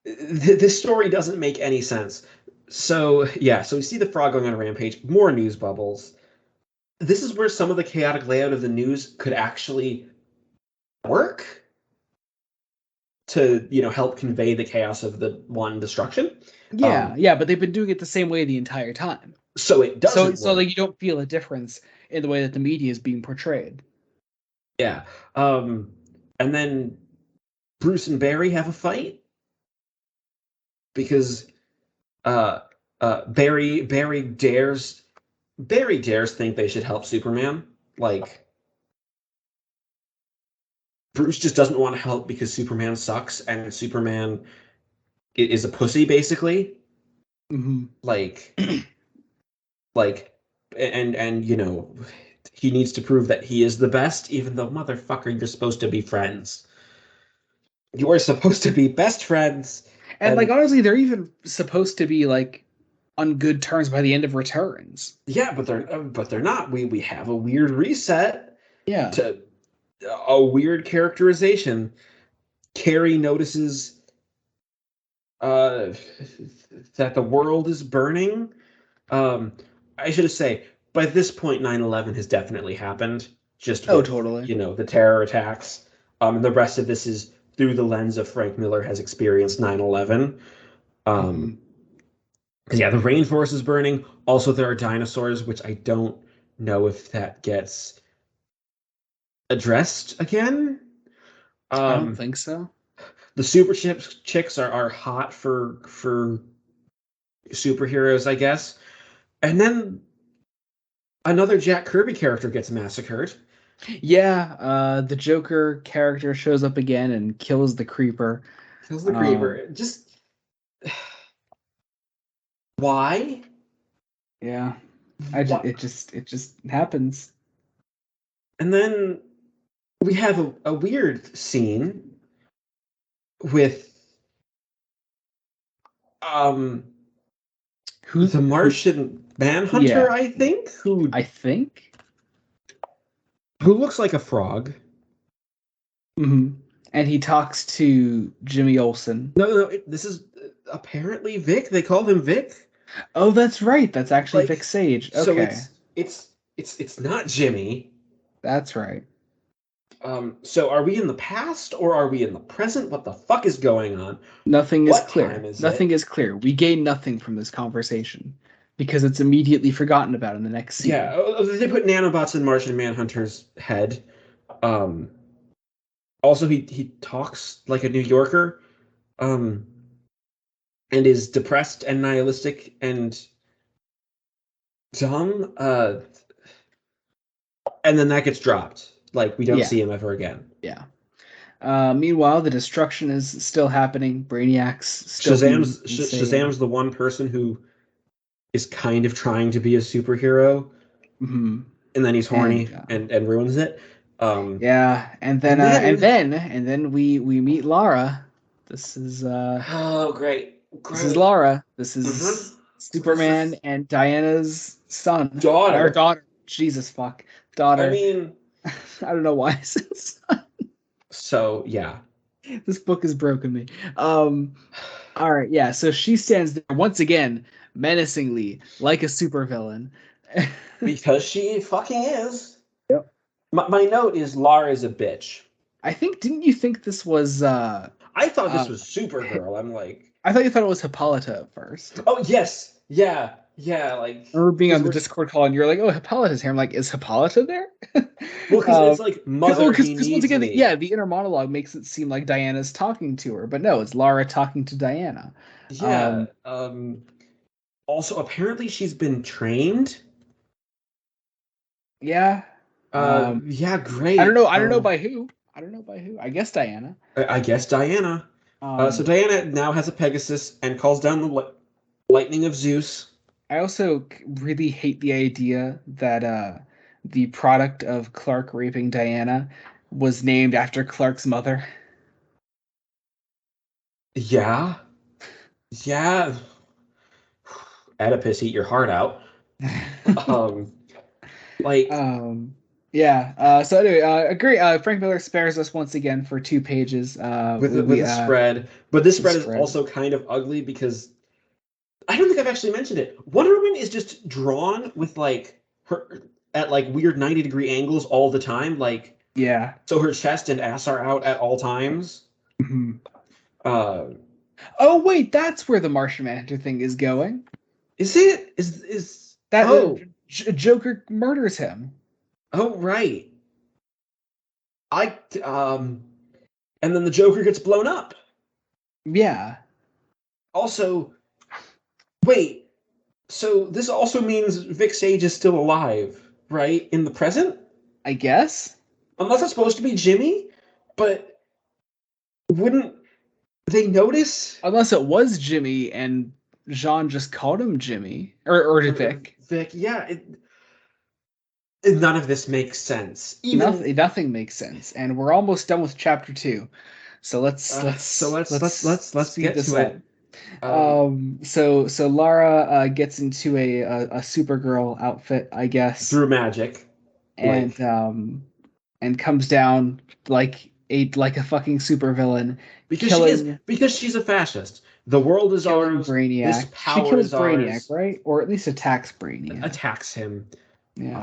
did this story doesn't make any sense. So yeah, so we see the frog going on a rampage, more news bubbles. This is where some of the chaotic layout of the news could actually work to, help convey the chaos of the one destruction. Yeah, Um, yeah, but they've been doing it the same way the entire time. so it So doesn't so like work. you don't feel a difference in the way that the media is being portrayed. Yeah. And then Bruce and Barry have a fight because uh Barry dares think they should help Superman. Like Bruce just doesn't want to help because Superman sucks and Superman is a pussy basically. Hmm. Like like and he needs to prove that he is the best even though motherfucker you're supposed to be friends. You are supposed to be best friends And like and honestly, they're even supposed to be like on good terms by the end of Returns. yeah, but they're not. We have a weird reset Yeah. to a weird characterization. Carrie notices uh, that the world is burning. Um, I should say, by this point, 9/11 has definitely happened, just Oh, with, totally. the terror attacks. And the rest of this is through the lens of Frank Miller has experienced 9/11. Hmm. Um, 'Cause, yeah, the rainforest is burning. Also, there are dinosaurs, which I don't know if that gets addressed again. I don't Um, think so. the super chicks are hot for superheroes, I guess. And then another Jack Kirby character gets massacred. Yeah, the Joker character shows up again and kills the Creeper. Kills the Um, creeper. Just why? yeah, What? it just happens. And then we have a weird scene with um the Who? Martian Manhunter, Yeah, I think, who I think. who looks like a frog. Hmm. And he talks to Jimmy Olsen. No, this is apparently Vic. They called him Vic. Oh, that's right. That's actually Vic Like, Sage. so Okay, it's not Jimmy. that's right. So are we in the past or are we in the present? What the fuck is going on? Nothing is What time clear. is Nothing it? is clear. We gain nothing from this conversation because it's immediately forgotten about in the next Yeah, scene. they put nanobots in Martian Manhunter's head. Um, Also, he talks like a New Yorker, um, and is depressed and nihilistic and dumb. And then that gets dropped. Like we don't Yeah, see him ever again. yeah. Meanwhile, the destruction is still happening. Brainiac's still being insane. Shazam's the one person who is kind of trying to be a superhero, Hmm. and then he's And horny and ruins it. Um, yeah, and then and then we meet Lara. This is uh oh this is great. Lara. This Hmm. is This Superman is and Diana's son or daughter. daughter. Jesus fuck, I daughter. mean, I don't know why I said son. so yeah. This book has broken me. All right, yeah. So she stands there once again, menacingly, like a supervillain. Because she fucking is. My note is Lara's a bitch. I think didn't you think this was I thought this uh was Supergirl. I'm like, I thought you thought it was Hippolyta at first. oh yes, yeah, yeah, like I remember being because on the Discord call and you're like, "Oh, Hippolyta's here." I'm like, "Is Hippolyta there?" because it's like mother, he Because once needs again, me. yeah, the inner monologue makes it seem like Diana's talking to her, but no, it's Lara talking to Diana. Yeah. Um, Also, apparently she's been trained. yeah. Yeah, I don't know. great. I don't know by who. I don't know by who. I guess Diana. I guess Diana. So Diana now has a Pegasus and calls down the lightning of Zeus. I also really hate the idea that the product of Clark raping Diana was named after Clark's mother. Yeah, yeah. Oedipus, eat your heart out. Um, like Um, yeah. So anyway, agree. Frank Miller spares us once again for 2 pages. with a spread, but this The spread is spread. also kind of ugly because I don't think I've actually mentioned it. Wonder Woman is just drawn with like her at like weird 90-degree angles all the time, like Yeah. so her chest and ass are out at all times. Mhm. Uh, Oh wait, that's where the Martian Manhunter thing is going. is it? Is That oh Joker murders him. oh right. I and then the Joker gets blown up. Yeah, Also, wait. So this also means Vic Sage is still alive, right? In the present? I guess. Unless it's supposed to be Jimmy, but wouldn't they notice? Unless it was Jimmy and Jean just called him Jimmy or Or Vic. Vic, yeah, none of this makes sense. Even Nothing makes sense, and we're almost done with chapter 2. So let's so let's speed get this to up. it. Um, So Lara gets into a Supergirl outfit, I guess, through magic, and like comes down like a fucking supervillain, killing because she's a fascist. The world is killing ours. This Brainiac. She power kills is Brainiac, ours. right? Or at least attacks Brainiac. Attacks him. Yeah.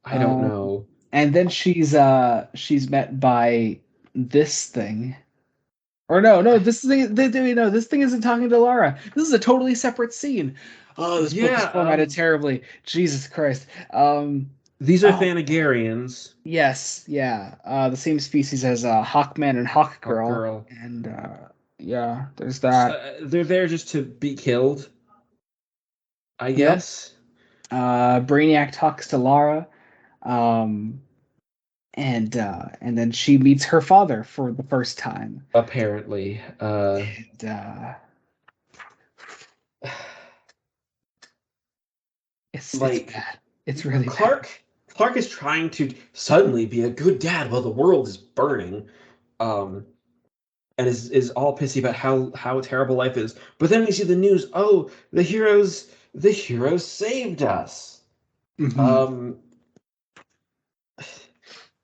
I don't Um, know. and then she's met by this thing. Or no, this thing no, this thing isn't talking to Lara. This is a totally separate scene. Oh, this book is Yeah, formatted terribly. Jesus Christ. these are Oh Thanagarians. yes, yeah. The same species as Hawkman and Hawk Hawkgirl. Girl. And yeah, there's that. They're there just to be killed, I Yep. guess. Brainiac talks to Lara. Um and then she meets her father for the first time. Apparently, And it's like bad. It's really bad. Clark. Clark is trying to suddenly be a good dad while the world is burning, um, and is all pissy about how terrible life is. But then we see the news. Oh, the heroes saved us. Hmm. Um,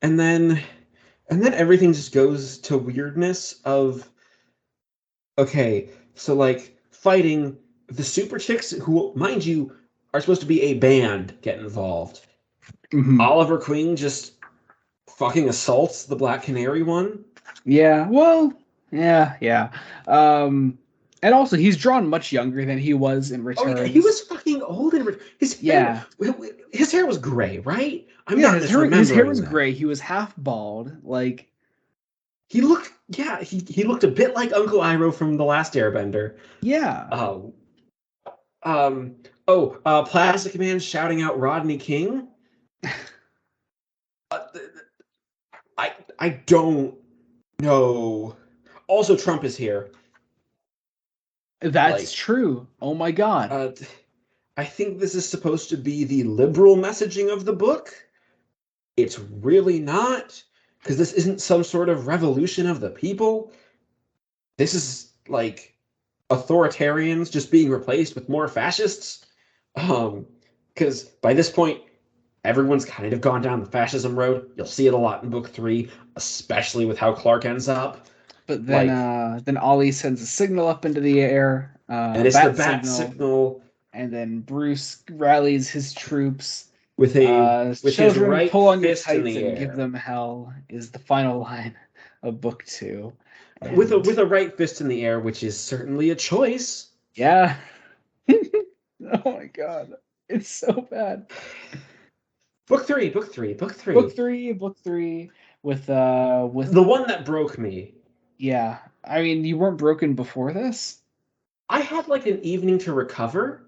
and then and then everything just goes to weirdness of okay, so like fighting the super chicks who, mind you, are supposed to be a band get involved. Hmm. Oliver Queen just fucking assaults the Black Canary one. Yeah, well, yeah. Um, and also he's drawn much younger than he was in Oh yeah, he Returns. was fucking old and Yeah, his hair was gray, right? I'm yeah. not His hair misremembering was that. gray. He was half bald. Like, He looked yeah, he looked a bit like Uncle Iroh from The Last Airbender. yeah, Um Plastic Man shouting out Rodney King. Uh, I don't know. Also, Trump is here. that's Like, true. Oh my God. uh, I think this is supposed to be the liberal messaging of the book. It's really not, because this isn't some sort of revolution of the people. This is like authoritarians just being replaced with more fascists. Because by this point, everyone's kind of gone down the fascism road. You'll see it a lot in book 3, especially with how Clark ends up. But Like, then Ollie sends a signal up into the air, and a it's the bat bat signal, signal and then Bruce rallies his troops. with his Children, right pull on your fist in tights the and give air. them hell is the final line of book 2. With a And with a right fist in the air, which is certainly a choice. yeah. Oh my God. It's so bad. Book three. Book three with The one that broke me. yeah. I mean, you weren't broken before this? I had like an evening to recover.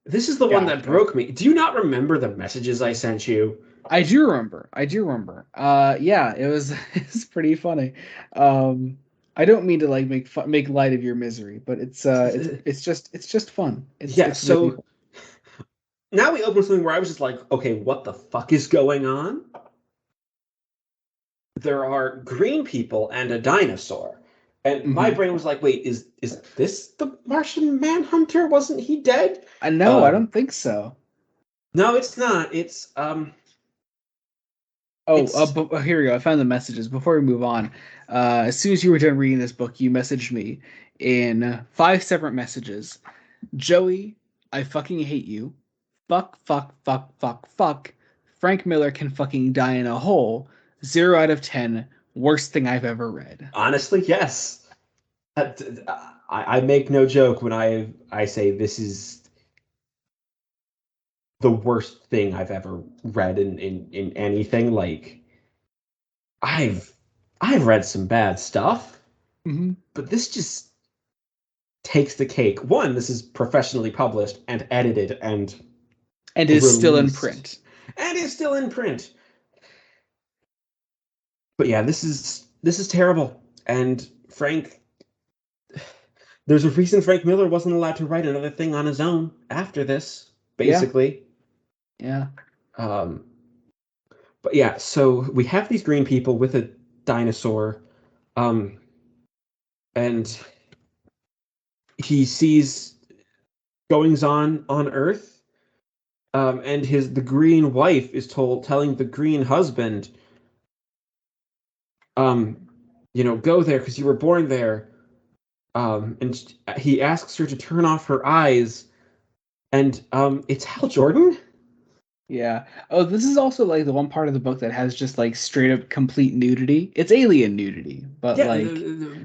This is the one that Gotcha. broke me. Do you not remember the messages I sent you? I do remember. I do remember. Yeah, it was it's pretty funny. Um I don't mean to like make light of your misery, but it's just fun. Yeah, It's really so fun. now we open something where I was just like, okay, what the fuck is going on? There are green people and a dinosaur. And my Hmm. brain was like, wait, is this the Martian Manhunter? Wasn't he dead? I know. I Um, don't think so. no, it's not. Oh, It's here we go. I found the messages. Before we move on, as soon as you were done reading this book, you messaged me in 5 separate messages. Joey, I fucking hate you. Fuck, fuck, fuck, fuck, fuck. Frank Miller can fucking die in a hole. 0 out of 10. Worst thing I've ever read. honestly, yes. I make no joke when I say this is the worst thing I've ever read in anything. Like I've I've read some bad stuff, Hmm. but this just takes the cake. One, this is professionally published and edited and And is still in released, print. and is still in print. But yeah, this is terrible. And Frank, there's a reason Frank Miller wasn't allowed to write another thing on his own after this, Yeah, basically. yeah. Um, but yeah, so we have these green people with a dinosaur, um, and he sees goings on Earth, and the green wife is telling the green husband, um, go there because you were born there. And he asks her to turn off her eyes, and it's Hal Jordan. Yeah. Oh, this is also like the one part of the book that has just like straight up complete nudity. It's alien nudity, but Yeah,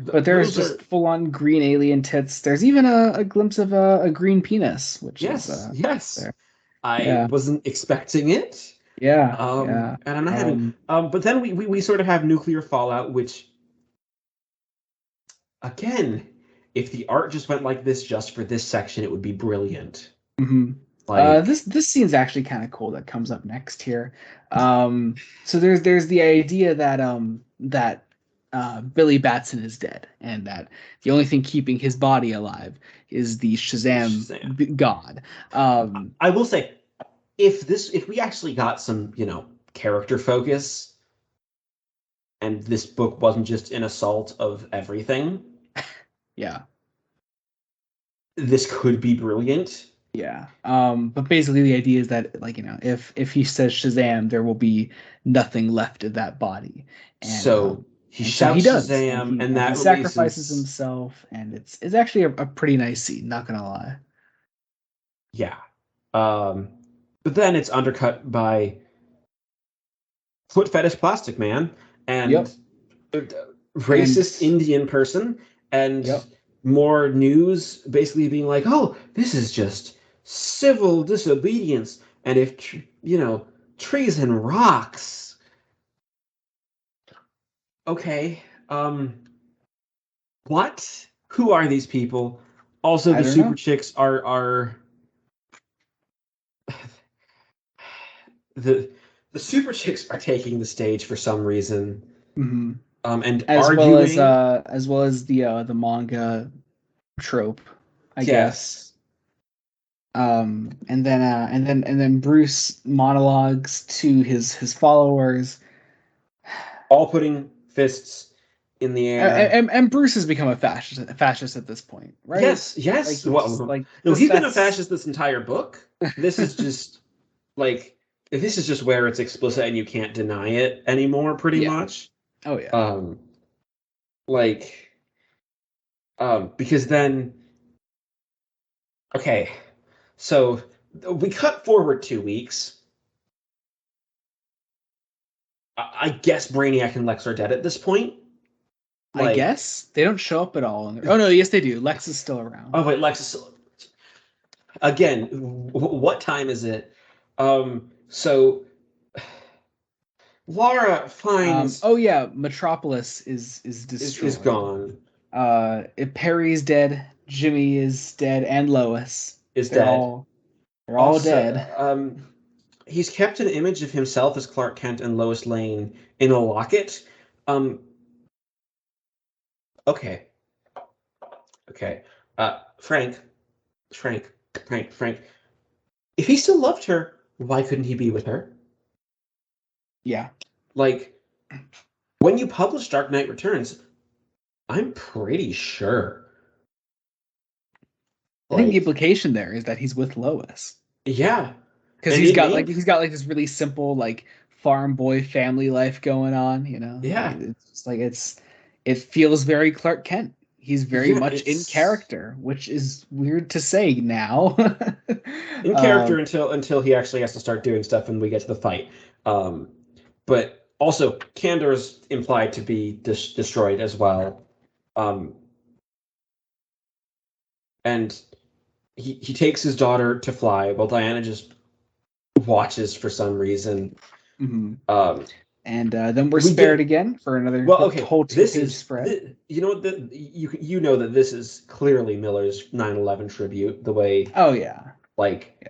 but there's those just are full on green alien tits. There's even a glimpse of a green penis, which is yes. there. I Yeah. wasn't expecting it. Yeah. Yeah. And I'm not having. Um, But then we sort of have nuclear fallout, which again, if the art just went like this just for this section, it would be brilliant. mhm. Like, This scene's actually kind of cool that comes up next here. So there's the idea that Billy Batson is dead, and that the only thing keeping his body alive is the Shazam Shazam. god. Um, I will say, if we actually got some, character focus, and this book wasn't just an assault of everything, yeah, this could be brilliant. yeah. But basically the idea is that like if he says Shazam, there will be nothing left of that body, and So he and so he shouts does, Shazam, and and he that sacrifices releases. himself, and it's actually a pretty nice scene, not gonna lie. Yeah. Um, but then it's undercut by Foot Fetish Plastic Man and Yep. uh, And racist Indian person, and yep. more news basically being like, oh, this is just civil disobedience. And if, treason rocks. Okay. What? Who are these people? Also, I the don't super know. chicks are the the super chicks are taking the stage for some reason, Hmm. and arguing. As well as the manga trope, I guess. Yes, And then Bruce monologues to his followers. all putting fists in the air. And Bruce has become a fascist at this point, right? Yes, Like yes. he's Well, like no, this he's been a that's fascist this entire book. This is just like this is just where it's explicit and you can't deny it anymore, pretty yeah. much. Oh yeah. Um, like, because then, okay, so we cut forward 2 weeks. I guess Brainiac and Lex are dead at this point. I Like, guess they don't show up at all. Oh no, yes they do. Lex is still around. oh wait, Lex is still, again. What time is it? So Lara finds Oh yeah, Metropolis is is destroyed. gone, Perry's dead, Jimmy is dead, and Lois. is They're dead. all they're all Also, dead. he's kept an image of himself as Clark Kent and Lois Lane in a locket. Um, Okay. Okay. Frank. Frank. Frank. Frank. If he still loved her, why couldn't he be with her? Yeah. Like, when you publish Dark Knight Returns, I'm pretty sure. I think the Like, implication there is that he's with Lois. yeah. Because And he's it got may, like this really simple like farm boy family life going on, you know. yeah. It's just like it feels very Clark Kent. He's very Yeah, much in it's character, which is weird to say now. in um, character until he actually has to start doing stuff and we get to the fight. Um, but also, Candor is implied to be destroyed as well. Um, and he takes his daughter to fly while Diana just watches for some reason. mhm. Um, And then we're we spared get again for another well, okay. whole This two-page is spread. you know what you know that this is clearly Miller's 9/11 tribute. The way Oh yeah, like yeah.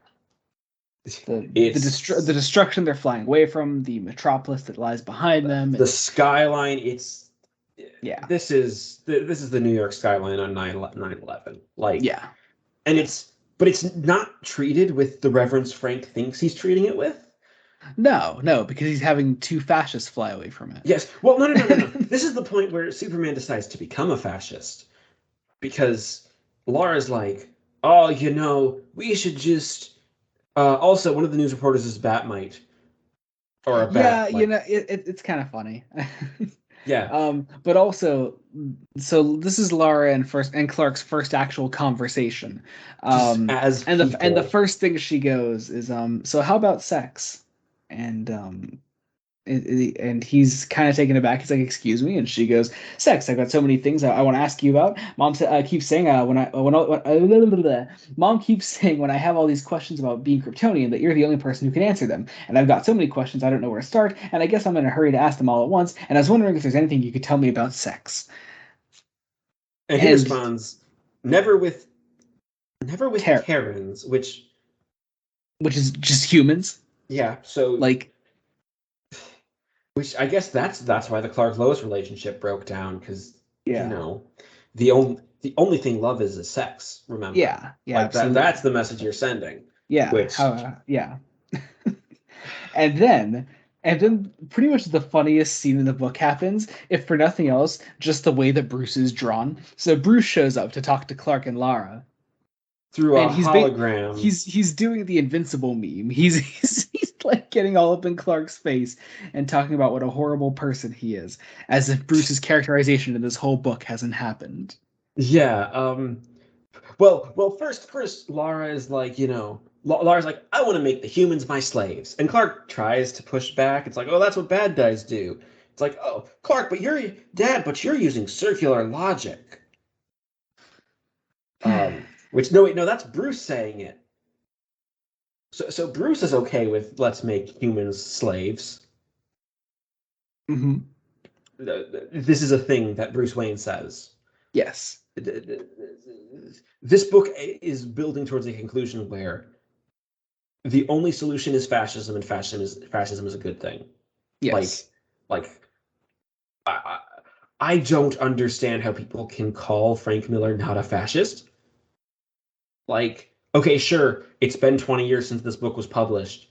The it's destruction they're flying away from, the metropolis that lies behind them. the skyline. It's Yeah, this is the New York skyline on 9/11. Like, yeah. and it's not treated with the reverence Frank thinks he's treating it with. No, because he's having two fascists fly away from Yes. Well, no. it. This is the point where Superman decides to become a fascist because Laura's like, oh, we should just. Also, one of the news reporters is Batmite or a Yeah, bat. you Like, know, it's kind of funny. yeah, But also, so this is Laura and Clark's first actual conversation. just as And the people. first thing she goes is, so how about sex? And and he's kind of taken aback. He's like, "Excuse me," and she goes, "Sex. I've got so many things I want to ask you about." Mom keeps saying Mom keeps saying when I have all these questions about being Kryptonian that you're the only person who can answer them, and I've got so many questions I don't know where to start, and I guess I'm in a hurry to ask them all at once. And I was wondering if there's anything you could tell me about sex. And he And responds, "Never with, never with care, Karens," which, which is just humans, yeah. So, like which I guess that's why the Clark Lois relationship broke down because yeah, the only thing love is sex. Remember, yeah, like that's absolutely, the message you're sending. yeah, Which yeah. And then pretty much the funniest scene in the book happens, if for nothing else, just the way that Bruce is drawn. So Bruce shows up to talk to Clark and Lara, through and a hologram. he's doing the invincible meme. He's like getting all up in Clark's face and talking about what a horrible person he is, as if Bruce's characterization in this whole book hasn't happened. Yeah. Well, first, Lara is like, Lara's like, I want to make the humans my slaves, and Clark tries to push back. It's like, oh, that's what bad guys do. It's like, oh, Clark, but you're using circular logic. Which no, wait, no, that's Bruce saying it. So Bruce is okay with let's make humans slaves. Hmm. This is a thing that Bruce Wayne says. Yes. This book is building towards a conclusion where the only solution is fascism, and fascism is a good thing. Like, Yes. like I, I don't understand how people can call Frank Miller not a fascist. Like, okay, sure, it's been 20 years since this book was published,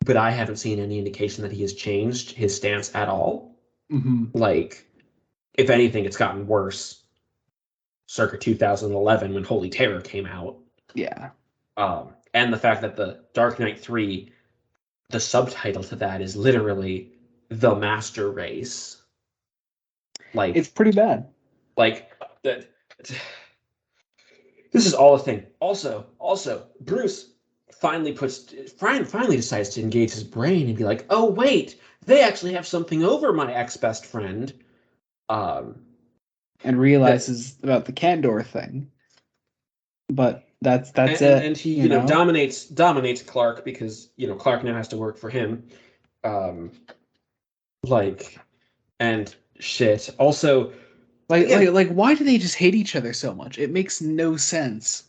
but I haven't seen any indication that he has changed his stance at all. Hmm. Like, if anything, it's gotten worse circa 2011 when Holy Terror came out. Yeah. And the fact that the Dark Knight 3, the subtitle to that is literally The Master Race. It's Like, pretty bad. like that. This is all a thing. Also, Bruce finally decides to engage his brain and be like, oh wait, they actually have something over my ex-best friend. Um, And that realizes about the Candor thing. But that's and it, he you know. dominates Clark because Clark now has to work for him. Um, like and shit. Also, again, Why do they just hate each other so much? It makes no sense.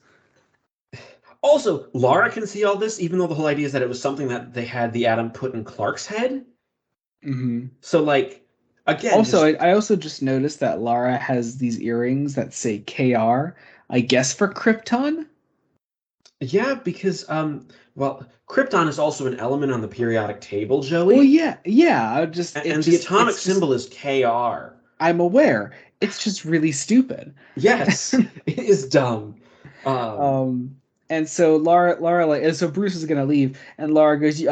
Laura can see all this, even though the whole idea is that it was something that they had the atom put in Clark's head. Hmm. So, like, Again, Also, just I also just noticed that Lara has these earrings that say KR, I guess for Krypton. yeah, because well, Krypton is also an element on the periodic table, Well, Joey, yeah, yeah. and the atomic symbol is Kr. I'm aware. It's just really stupid. Yes, it is dumb. Um, Um, and so Lara like, and so Bruce is gonna leave, and Lara goes, you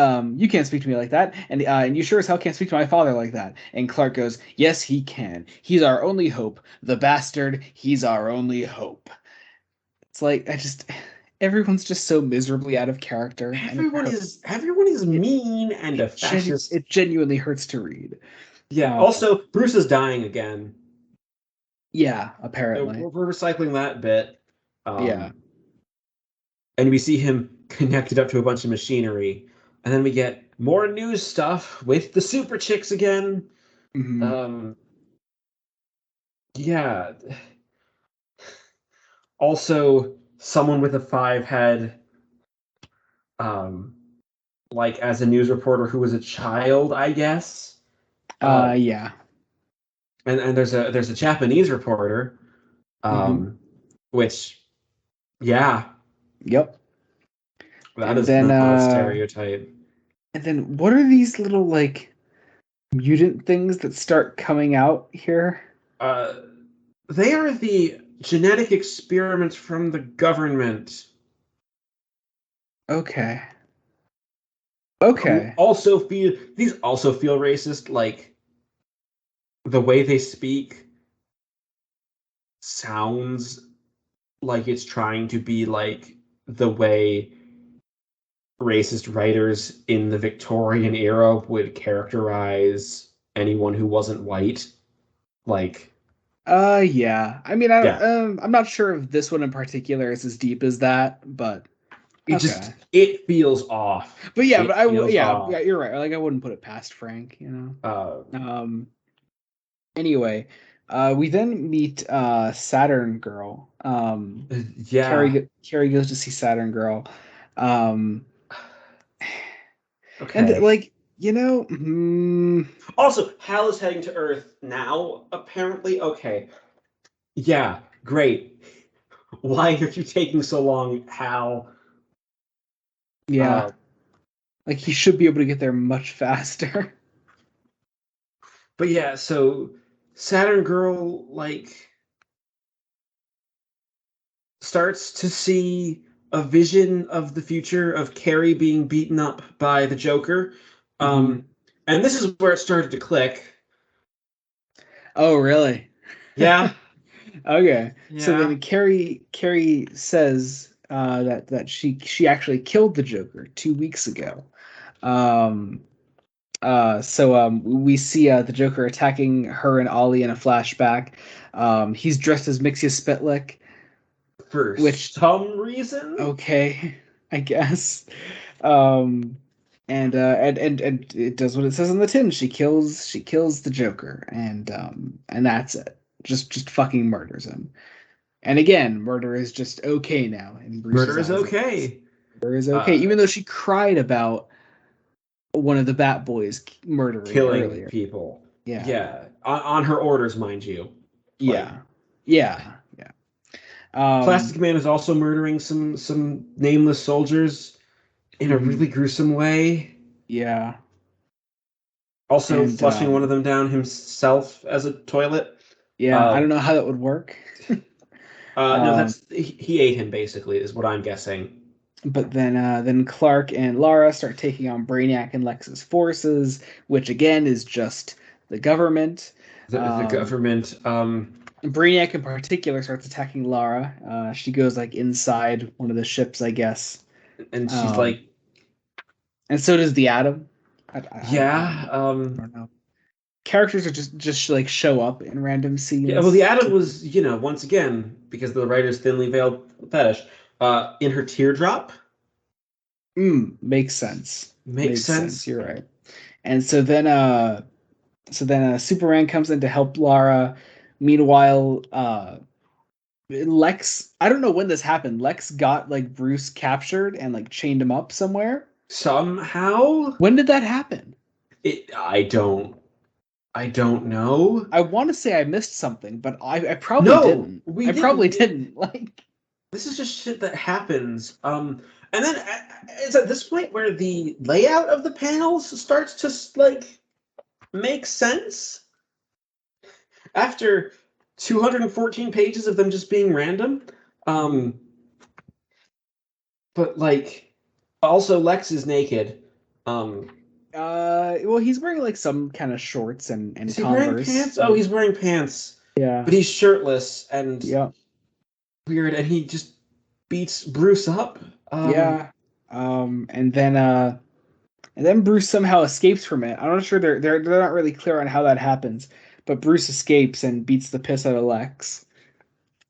can't speak to me like that, and you sure as hell can't speak to my father like that. And Clark goes, yes, he can. He's our only hope. The bastard. He's our only hope. It's like everyone's just so miserably out of character, and everyone is mean and a fascist. it genuinely hurts to read. Yeah. Uh, Also, Bruce is dying again. yeah, So apparently, we're recycling that bit. yeah. Um, and we see him connected up to a bunch of machinery, and then we get more news stuff with the super chicks again. Hmm. Um, yeah. Also, someone with a five head, um, like as a news reporter who was a child, I guess. Um, Yeah. and there's a Japanese reporter, Hmm. um, which yeah, Yep. that And is then not a uh stereotype. and then what are these little like mutant things that start coming out here? Uh, they are the genetic experiments from the government Okay. who Okay. also feel these also feel racist. Like the way they speak sounds like it's trying to be like the way racist writers in the Victorian era would characterize anyone who wasn't white. Like, Yeah. I mean, I don't yeah, I'm not sure if this one in particular is as deep as that, but okay. it feels off. But yeah, It feels yeah, off. you're right. Like I wouldn't put it past Frank, you Uh, know. Anyway, we then meet Saturn Girl. yeah. Carrie goes to see Saturn Girl. Um and Okay. like, Also, Hal is heading to Earth now, apparently. Okay. Yeah, great. Why are you taking so long, Hal? yeah, Uh, like he should be able to get there much faster. but yeah, so Saturn Girl, like, starts to see a vision of the future of Carrie being beaten up by the Joker. Hmm. Um, and this is where it started to click. Oh, really? Yeah, Okay. So yeah. then Carrie says that she actually killed the Joker 2 weeks ago. Um we see the Joker attacking her and Ollie in a flashback. He's dressed as Mixia Spitlick, For which some reason. okay, I guess. Um and it does what it says on the tin. She kills the Joker, and that's it. Just fucking murders him. And again, murder is just okay now in Bruce's Murder is eyes, I guess. okay. Murder is okay, Uh, even though she cried about one of the Bat Boys murdering killing earlier. people. Yeah. Yeah, on her orders, mind you. Like Yeah. Yeah. Yeah. Um, Plastic Man is also murdering some nameless soldiers in a mhm, really gruesome way. yeah. Also And flushing one of them down himself as a toilet. yeah, I Uh, don't know how that would work. no, Um, that's he ate him basically, is what I'm guessing. but then Clark and Lara start taking on Brainiac and Lex's forces, which again is just the government. The government. Brainiac in particular starts attacking Lara. She goes like inside one of the ships, I guess. And she's Um, like, and so does the Atom. yeah, I don't know. Characters are just like show up in random yeah. Well, the scenes. Atom was, once again, because the writer's thinly veiled fetish, in her teardrop. Makes sense. Makes Makes sense. sense. You're right. And so then Superman comes in to help Lara. Meanwhile, Lex, I don't know when this happened. Lex got like Bruce captured and like chained him up somewhere. Somehow, When did that happen? it. I don't know. I want to say I missed something, but I probably No, didn't. we I didn't. probably didn't. Like, This is just shit that happens. And then it's at this point where the layout of the panels starts to like make sense after 214 pages of them just being random. Um, but like, also Lex is naked. Um, well, he's wearing like some kind of shorts and is he wearing Converse. pants? Oh, he's wearing pants. Yeah. But he's shirtless and Yeah. weird, and he just beats Bruce up. Yeah. And then Bruce somehow escapes from it. I'm not sure they're not really clear on how that happens, but Bruce escapes and beats the piss out of Lex.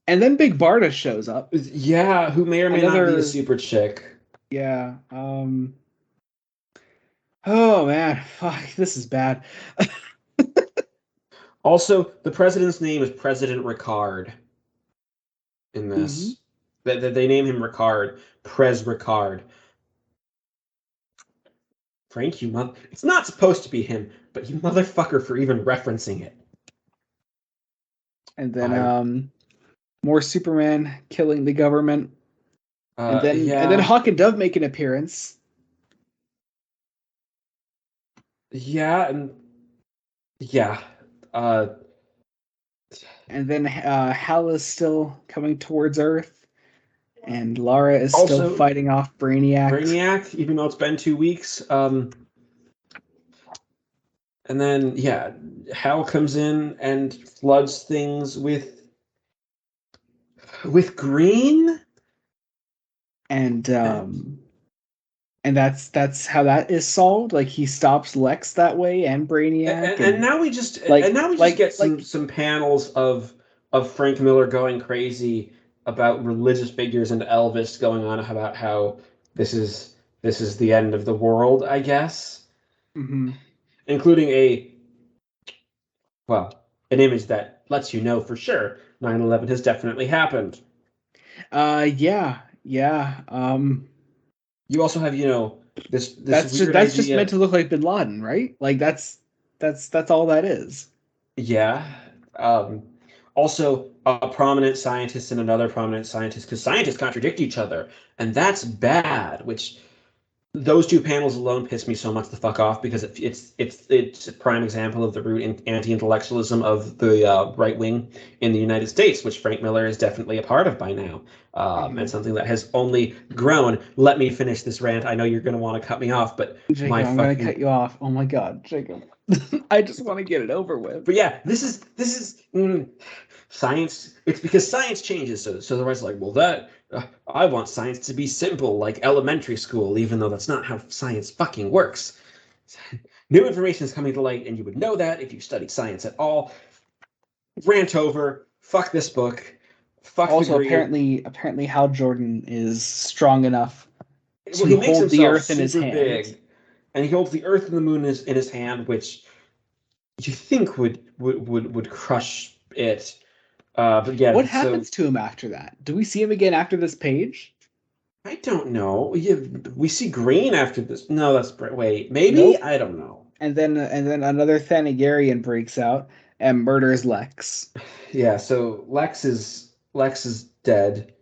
And then Big Barda shows up. Yeah, who may or may not be a super chick. Yeah. Oh man, fuck, this is bad. Also, the president's name is President Ricard in this. They name him Ricard, Pres Ricard. Frank, you mother. It's not supposed to be him, but you motherfucker for even referencing it. And then more Superman killing the government. And then Hawk and Dove make an appearance. Yeah, and yeah. And then Hal is still coming towards Earth. And Lara is still fighting off Brainiac, even though it's been 2 weeks. And then yeah, Hal comes in and floods things with green. And that's how that is solved. Like he stops Lex that way and Brainiac. And now we just get some panels of Frank Miller going crazy about religious figures and Elvis going on about how this is the end of the world, I guess. Mm-hmm. Including an image that lets you know for sure 9/11 has definitely happened. Yeah. You also have, this that's weird just meant to look like Bin Laden, right? Like that's all that is. Yeah. Also, a prominent scientist and another prominent scientist, because scientists contradict each other, and that's bad. Which those two panels alone piss me so much the fuck off because it's a prime example of the root anti-intellectualism of the right wing in the United States, which Frank Miller is definitely a part of by now, and something that has only grown. Let me finish this rant. I know you're going to want to cut me off, but Jacob, I'm going to cut you off. Oh my god, Jacob. I just want to get it over with. But yeah, this is science. It's because science changes. So the rest like, well, that I want science to be simple, like elementary school, even though that's not how science fucking works. New information is coming to light, and you would know that if you studied science at all. Rant over. Fuck this book. Fuck. Also, apparently, Hal Jordan is strong enough to hold the Earth in his hand. Big, and he holds the Earth and the Moon in his hand, which you think would crush it. But yeah, what happens to him after that? Do we see him again after this page? I don't know. We see Green after this. No, that's wait. Maybe nope. I don't know. And then another Thanagarian breaks out and murders Lex. Yeah. So Lex is dead.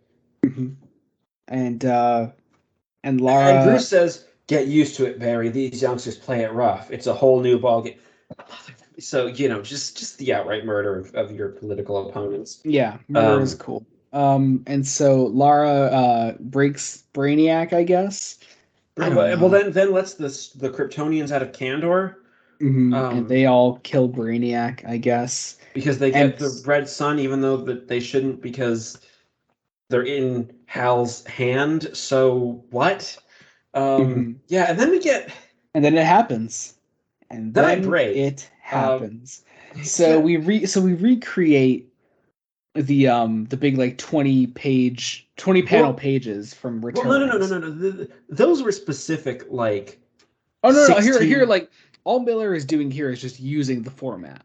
Mm-hmm. And Lara. And Bruce says, "Get used to it, Barry. These youngsters play it rough. It's a whole new ballgame." So just the outright murder of your political opponents. Yeah, murder is cool. And so Lara breaks Brainiac, I guess. Well, then lets the Kryptonians out of Kandor. Mm-hmm. And they all kill Brainiac, I guess, because they get the red sun, even though that they shouldn't, because they're in Hal's hand. So what? Yeah, and then it happens. And then it happens. So we recreate the big like 20 panel pages from Returns. Well, no. Those were specific like. Oh no! Here like all Miller is doing here is just using the format.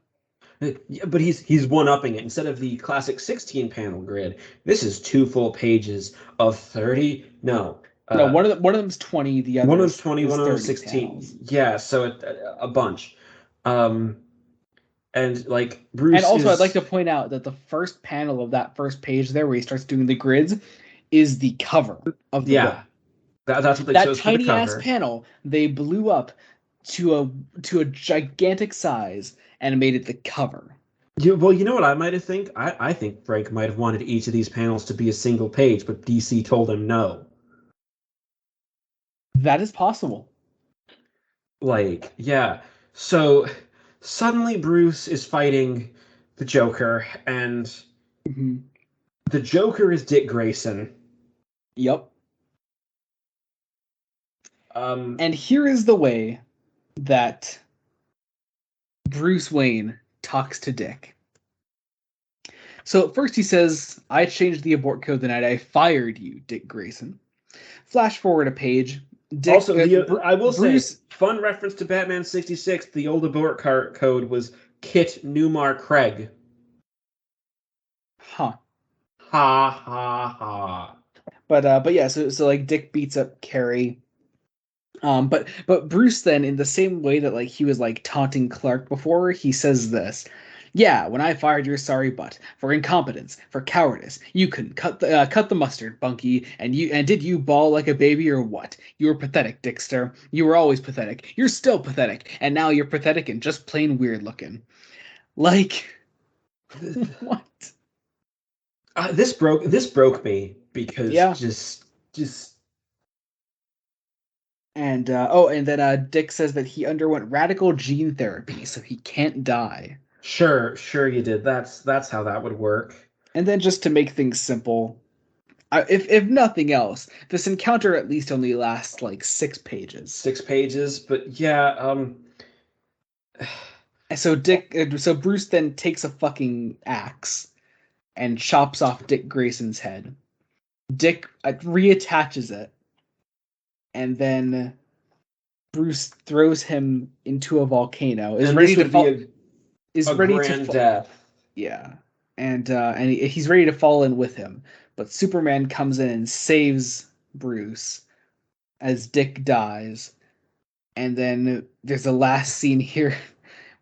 Yeah, but he's one-upping it. Instead of the classic 16 panel grid, this is 2 full pages of 30. No, one of them's 20. The other one of them's 20. One of them's 16. Panels. Yeah, so a bunch. And like Bruce And also, I'd like is to point out that the first panel of that first page there, where he starts doing the grids, is the cover of the book. yeah, that's what they That chose for the tiny ass cover. panel they blew up to a gigantic size and made it the cover. Well, you know what I might have think? I think Frank might have wanted each of these panels to be a single page, but DC told him no. That is possible. Like, yeah. So suddenly Bruce is fighting the Joker, and Mhm. the Joker is Dick Grayson. Yep. Um, And here is the way that Bruce Wayne talks to Dick. So at first he says, I changed the abort code the night I fired you, Dick Grayson. Flash forward a page. Also, I will say, Bruce. fun reference to Batman 66, the old abort code was Kit Newmar Craig. Huh. Ha ha ha. But yeah, so like Dick beats up Carrie. But Bruce then, in the same way that like he was like taunting Clark before, he says this. Yeah, when I fired your sorry butt for incompetence, for cowardice, you couldn't cut the mustard, Bunky, and did you bawl like a baby or what? You were pathetic, Dickster. You were always pathetic. You're still pathetic, and now you're pathetic and just plain weird looking. Like, what? This broke me because Yeah. just And then Dick says that he underwent radical gene therapy, so he can't die. sure you did. That's how that would work. And then just to make things simple, if nothing else, this encounter at least only lasts like 6 pages. 6 pages, but yeah, And so Bruce then takes a fucking axe and chops off Dick Grayson's head. Dick reattaches it, and then Bruce throws him into a volcano. Is and ready this to would be fall. Is a ready to grand fall. death. Yeah, and he's ready to fall in with him, but Superman comes in and saves Bruce as Dick dies. And then there's a last scene here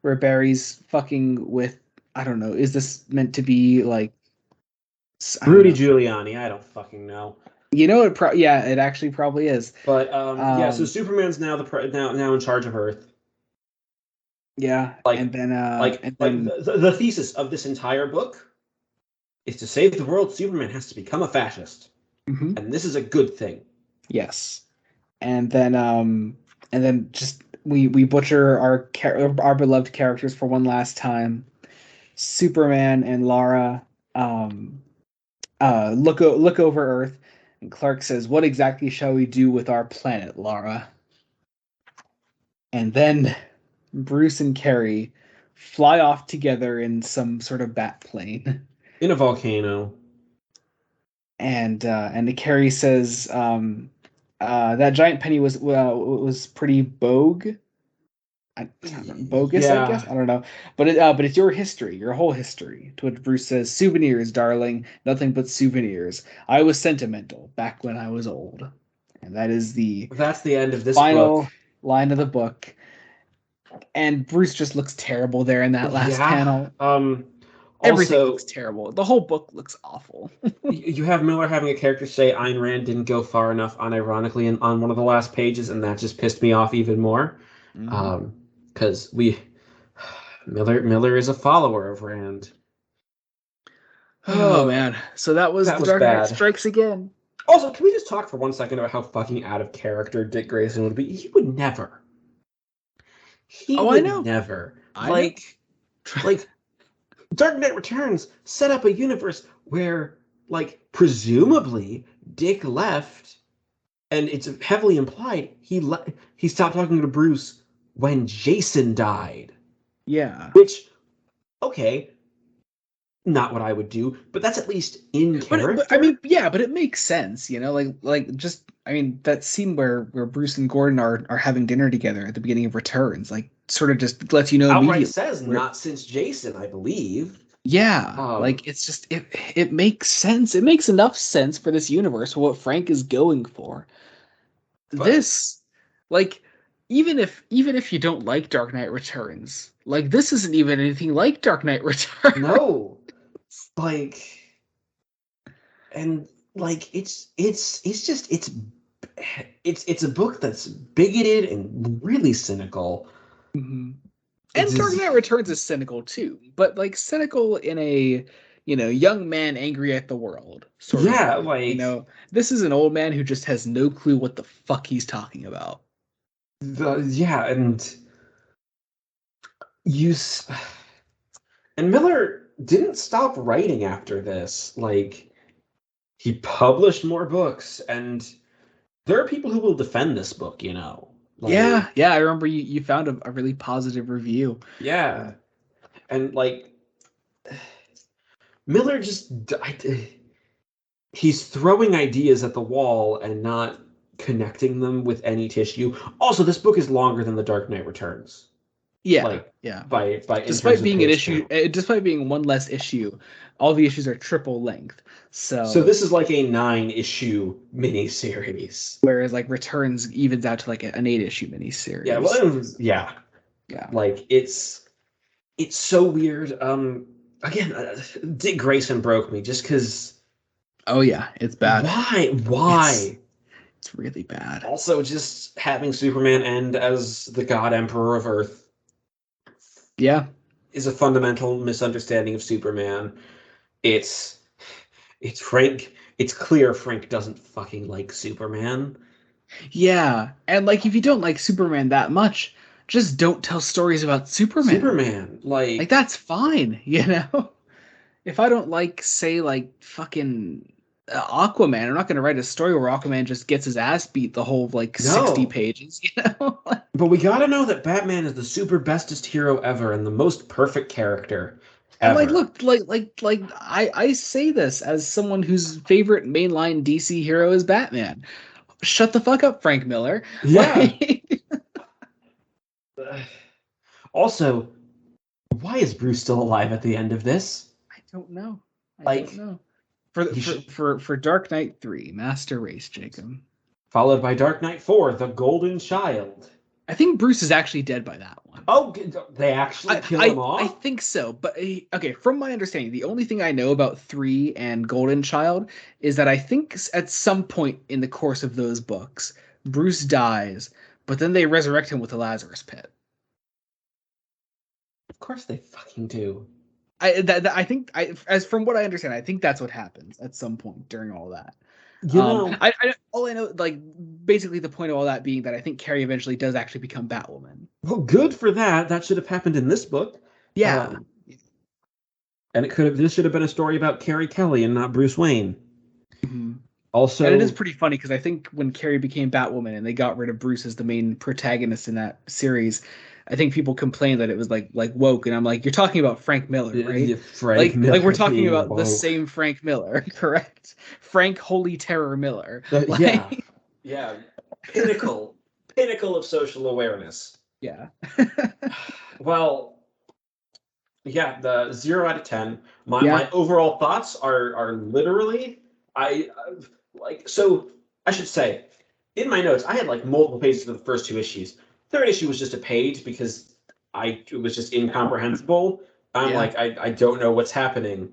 where Barry's fucking with, I don't know, is this meant to be like, I don't Rudy know. Giuliani, I don't fucking know. You know yeah, it actually probably is. But yeah, so Um Superman's now now in charge of Earth. yeah, Like and like then the thesis of this entire book is to save the world, Superman has to become a fascist. mhm, And this is a good thing. yes. And then just we butcher our beloved characters for one last time. Superman and Lara um look over Earth, and Clark says, "What exactly shall we do with our planet, Lara?" And then Bruce and Carrie fly off together in some sort of bat plane, In a volcano. and Carrie says, "That giant penny was pretty bogus, I guess. Yeah. I don't know, but it's your histoy, your whole history." To which Bruce says, "Souvenirs, darling, nothing but souvenirs. I was sentimental back when I was old." And that is the That's the end of this book. final line of the book. And Bruce just looks terrible there in that last Yeah. panel. Everything Also, looks terrible. The whole book looks awful. you have Miller having a character say Ayn Rand didn't go far enough, unironically, on one of the last pages, and that just pissed me off even more. Mhm. Because Miller is a follower of Rand. Oh man. So that was That The was Dark Knight bad. Strikes Again. Also, can we just talk for 1 second about how fucking out of character Dick Grayson would be? He would never. He Oh, I would know. never. I know. Like Dark Knight Returns set up a universe where, like, presumably Dick left, and it's heavily implied he stopped talking to Bruce when Jason died. Yeah. Which, okay, not what I would do, but that's at least in But I character. mean, yeah, but it makes sense, like just I mean that scene where Bruce and Gordon are having dinner together at the beginning of Returns, like sort of just lets you know Outright immediately says where not since Jason, I believe. yeah, Um, like it's just it makes sense. It makes enough sense for this universe for what Frank is going for. but This like even if you don't like Dark Knight Returns, Like, this isn't even anything like Dark Knight Returns. No, like, and like it's a book that's bigoted and really cynical. Mhm. It's And Dark just, Knight Returns is cynical too, but like cynical in a, young man angry at the world sort of yeah, way. like This is an old man who just has no clue what the fuck he's talking about. yeah, and you and Miller didn't stop writing after this. Like he published more books, and there are people who will defend this book. Yeah, Like yeah, I remember you found a really positive review. yeah, and like Miller he's throwing ideas at the wall and not connecting them with any tissue. Also, this book is longer than The Dark Knight Returns. Yeah, Like yeah. by in terms Despite of being an page issue, count. despite being one less issue, all the issues are triple length. So So this is like a 9-issue miniseries. whereas like Returns evens out to like an 8-issue Yeah, miniseries. well, yeah, Yeah. like it's so weird. Again, Dick Grayson broke me just because. Oh yeah, it's bad. Why? It's Why? it's really bad. Also, just having Superman end as the God Emperor of Earth Yeah. is a fundamental misunderstanding of Superman. It's it's Frank. It's clear Frank doesn't fucking like Superman. Yeah. And like if you don't like Superman that much, just don't tell stories about Superman. Superman, Like like that's fine. If I don't like say like fucking Aquaman, I'm not going to write a story where Aquaman just gets his ass beat the whole like 60 no. pages. But we gotta know that Batman is the super bestest hero ever and the most perfect character And like ever. look, like I say this as someone whose favorite mainline DC hero is Batman. Shut the fuck up, Frank Miller. Yeah. Like Also, why is Bruce still alive at the end of this? I don't know. I don't Like, know. For he for should. for for Dark Knight 3, Master Race, Jacob. Followed by Dark Knight 4, The Golden Child. I think Bruce is actually dead by that one. Oh, they actually I kill him I I off? think so, but okay. From my understanding, the only thing I know about 3 and Golden Child is that I think at some point in the course of those books, Bruce dies, but then they resurrect him with the Lazarus Pit. Of course they fucking do. I think as from what I understand, I think that's what happens at some point during all that. You know, All I know, like basically the point of all that being that I think Carrie eventually does actually become Batwoman. well, good for that. That should have happened in this book. Yeah. Um, and this should have been a story about Carrie Kelly and not Bruce Wayne. Mhm. And it is Also, pretty funny because I think when Carrie became Batwoman and they got rid of Bruce as the main protagonist in that series, I think people complained that it was like woke, and I'm like, you're talking about Frank Miller, right? Frank Like we're Miller talking being about the woke. same Frank Miller, correct? Frank Holy Terror Miller. Yeah, Like yeah. Pinnacle of social awareness. yeah. Well, yeah, the 0 out of 10. My Yeah. overall thoughts are literally I like so I should say in my notes I had like multiple pages for the first 2 issues. Third issue was just a page because it was just incomprehensible. I'm Yeah. like I don't know what's happening.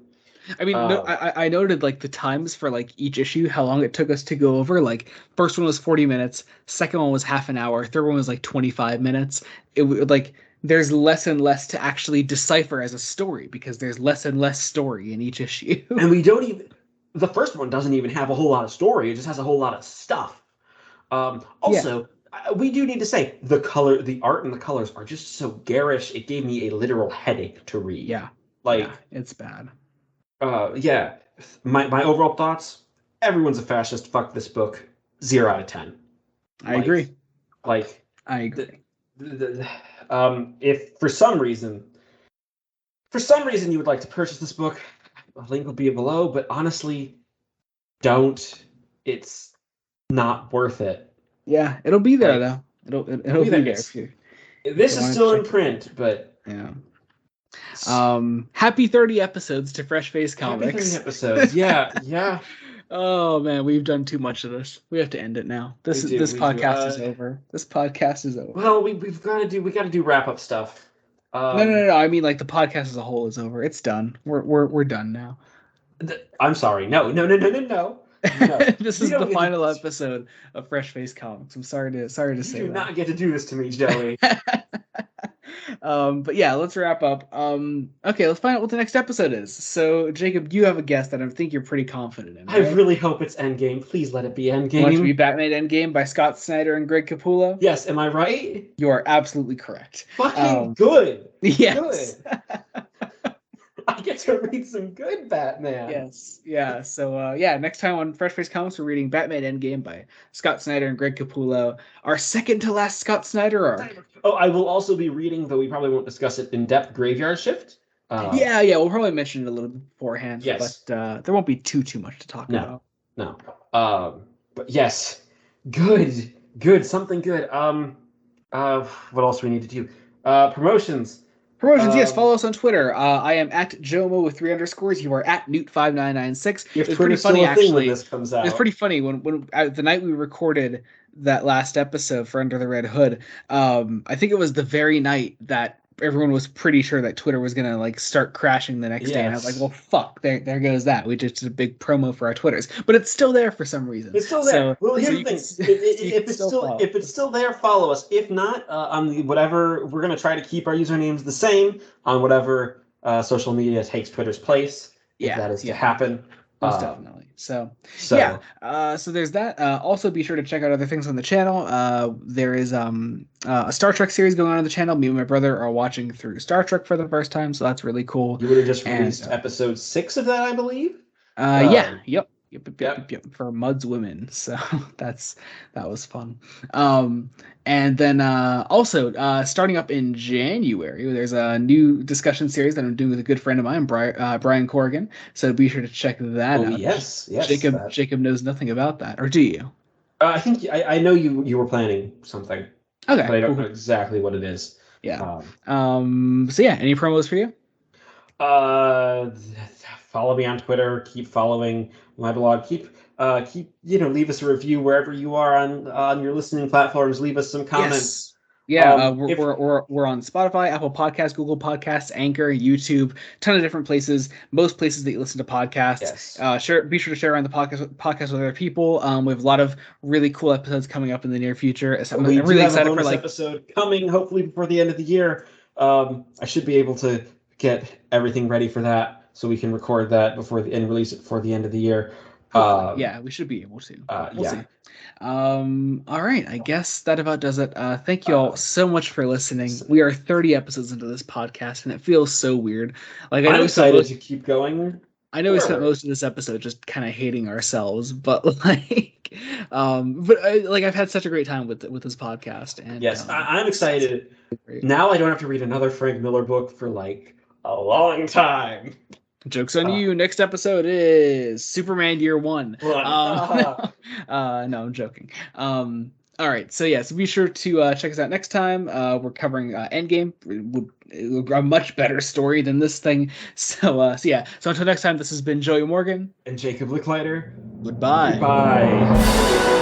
I mean, no, Uh, I noted like the times for like each issue, how long it took us to go over. Like first one was 40 minutes, second one was half an hour, third one was like 25 minutes. Like there's less and less to actually decipher as a story because there's less and less story in each issue. and we don't even the first one doesn't even have a whole lot of story. It just has a whole lot of stuff. Yeah. Also, we do need to say the art and the colors are just so garish. It gave me a literal headache to read. Yeah. Yeah, Like, it's bad. yeah, my overall thoughts. Everyone's a fascist. Fuck this book. 0 out of 10. I Like, agree. like, I the, agree. if for some reason you would like to purchase this book, a link will be below. But honestly, don't. It's not worth it. Yeah, it'll be there Like, though. it'll It'll be there. be there It's if you this is want to still in check it out. print, but Yeah. Happy 30 episodes to Fresh Face happy 30 Comics. episodes. Yeah, yeah, Oh man, we've done too much of this. We have to end it now. we do, This we do. podcast is over. This podcast is over. Well, we got to do wrap up stuff. No. I mean, like the podcast as a whole is over. It's done. We're done now. I'm sorry. No. No. This You is the don't get final to, episode of Fresh Face Comics. I'm sorry to you say do that. not get to do this to me, Joey. But yeah, let's wrap up. Okay, let's find out what the next episode is. So, Jacob, you have a guess that I think you're pretty confident in, I right? really hope it's Endgame. Please let it be Want it to be Endgame. Batman Endgame by Scott Snyder and Greg Capullo? Yes, am I right? You are absolutely correct. Fucking good. Yes. Good. I get to read some good Batman. Yes. Yeah. So next time on Fresh Face Comics, we're reading Batman Endgame by Scott Snyder and Greg Capullo. Our second to last Scott Snyder arc. Oh, I will also be reading, though we probably won't discuss it in depth, Graveyard Shift. Yeah, we'll probably mention it a little bit beforehand. Yes. But there won't be too much to talk about. No. But yes. Good. Something good. What else do we need to do? Promotions. Yes, follow us on Twitter. I am at Jomo with 3 underscores. You are at Newt5996. If Twitter's still a thing when this comes out. It's pretty funny when the night we recorded that last episode for Under the Red Hood. I think it was the very night that everyone was pretty sure that Twitter was gonna like start crashing the next day, and I was like, "Well, fuck! There goes that." We just did a big promo for our Twitters, but it's still there for some reason. It's still there. So, well, here's so the thing: if it's still there, follow us. If not, on the whatever, we're gonna try to keep our usernames the same on whatever social media takes Twitter's place. If that is to happen. Most definitely. So there's that. Also, be sure to check out other things on the channel. There is a Star Trek series going on the channel. Me and my brother are watching through Star Trek for the first time, so that's really cool. You would have just released episode 6 of that, I believe. Yep. For Mud's Women. So that was fun. And then also starting up in January, there's a new discussion series that I'm doing with a good friend of mine, Brian Corrigan. So be sure to check that out. Yes. Jacob knows nothing about that, or do you? I think I know you were planning something. Okay, but I don't know exactly what it is. Yeah. So yeah, any promos for you? Follow me on Twitter. Keep following my blog. Keep leave us a review wherever you are on your listening platforms. Leave us some comments. Yeah, we're on Spotify, Apple Podcasts, Google Podcasts, Anchor, YouTube, ton of different places. Most places that you listen to podcasts. Yes. Be sure to share around the podcast with other people. We have a lot of really cool episodes coming up in the near future. I'm really excited for episode coming, hopefully before the end of the year. I should be able to get everything ready for that, so we can record that and release it before the end of the year. We should be able to. We'll see. All right, I guess that about does it. Thank you all so much for listening. We are 30 episodes into this podcast, and it feels so weird. Like I'm excited to keep going. I know we spent most of this episode just kind of hating ourselves, but like, I've had such a great time with this podcast, and yes, I'm excited. Now I don't have to read another Frank Miller book for like a long time. Joke's on you. Next episode is Superman Year 1. No, I'm joking. All right, so be sure to check us out next time. We're covering Endgame, a much better story than this thing. So until next time, this has been Joey Morgan and Jacob Licklider. Goodbye. Goodbye.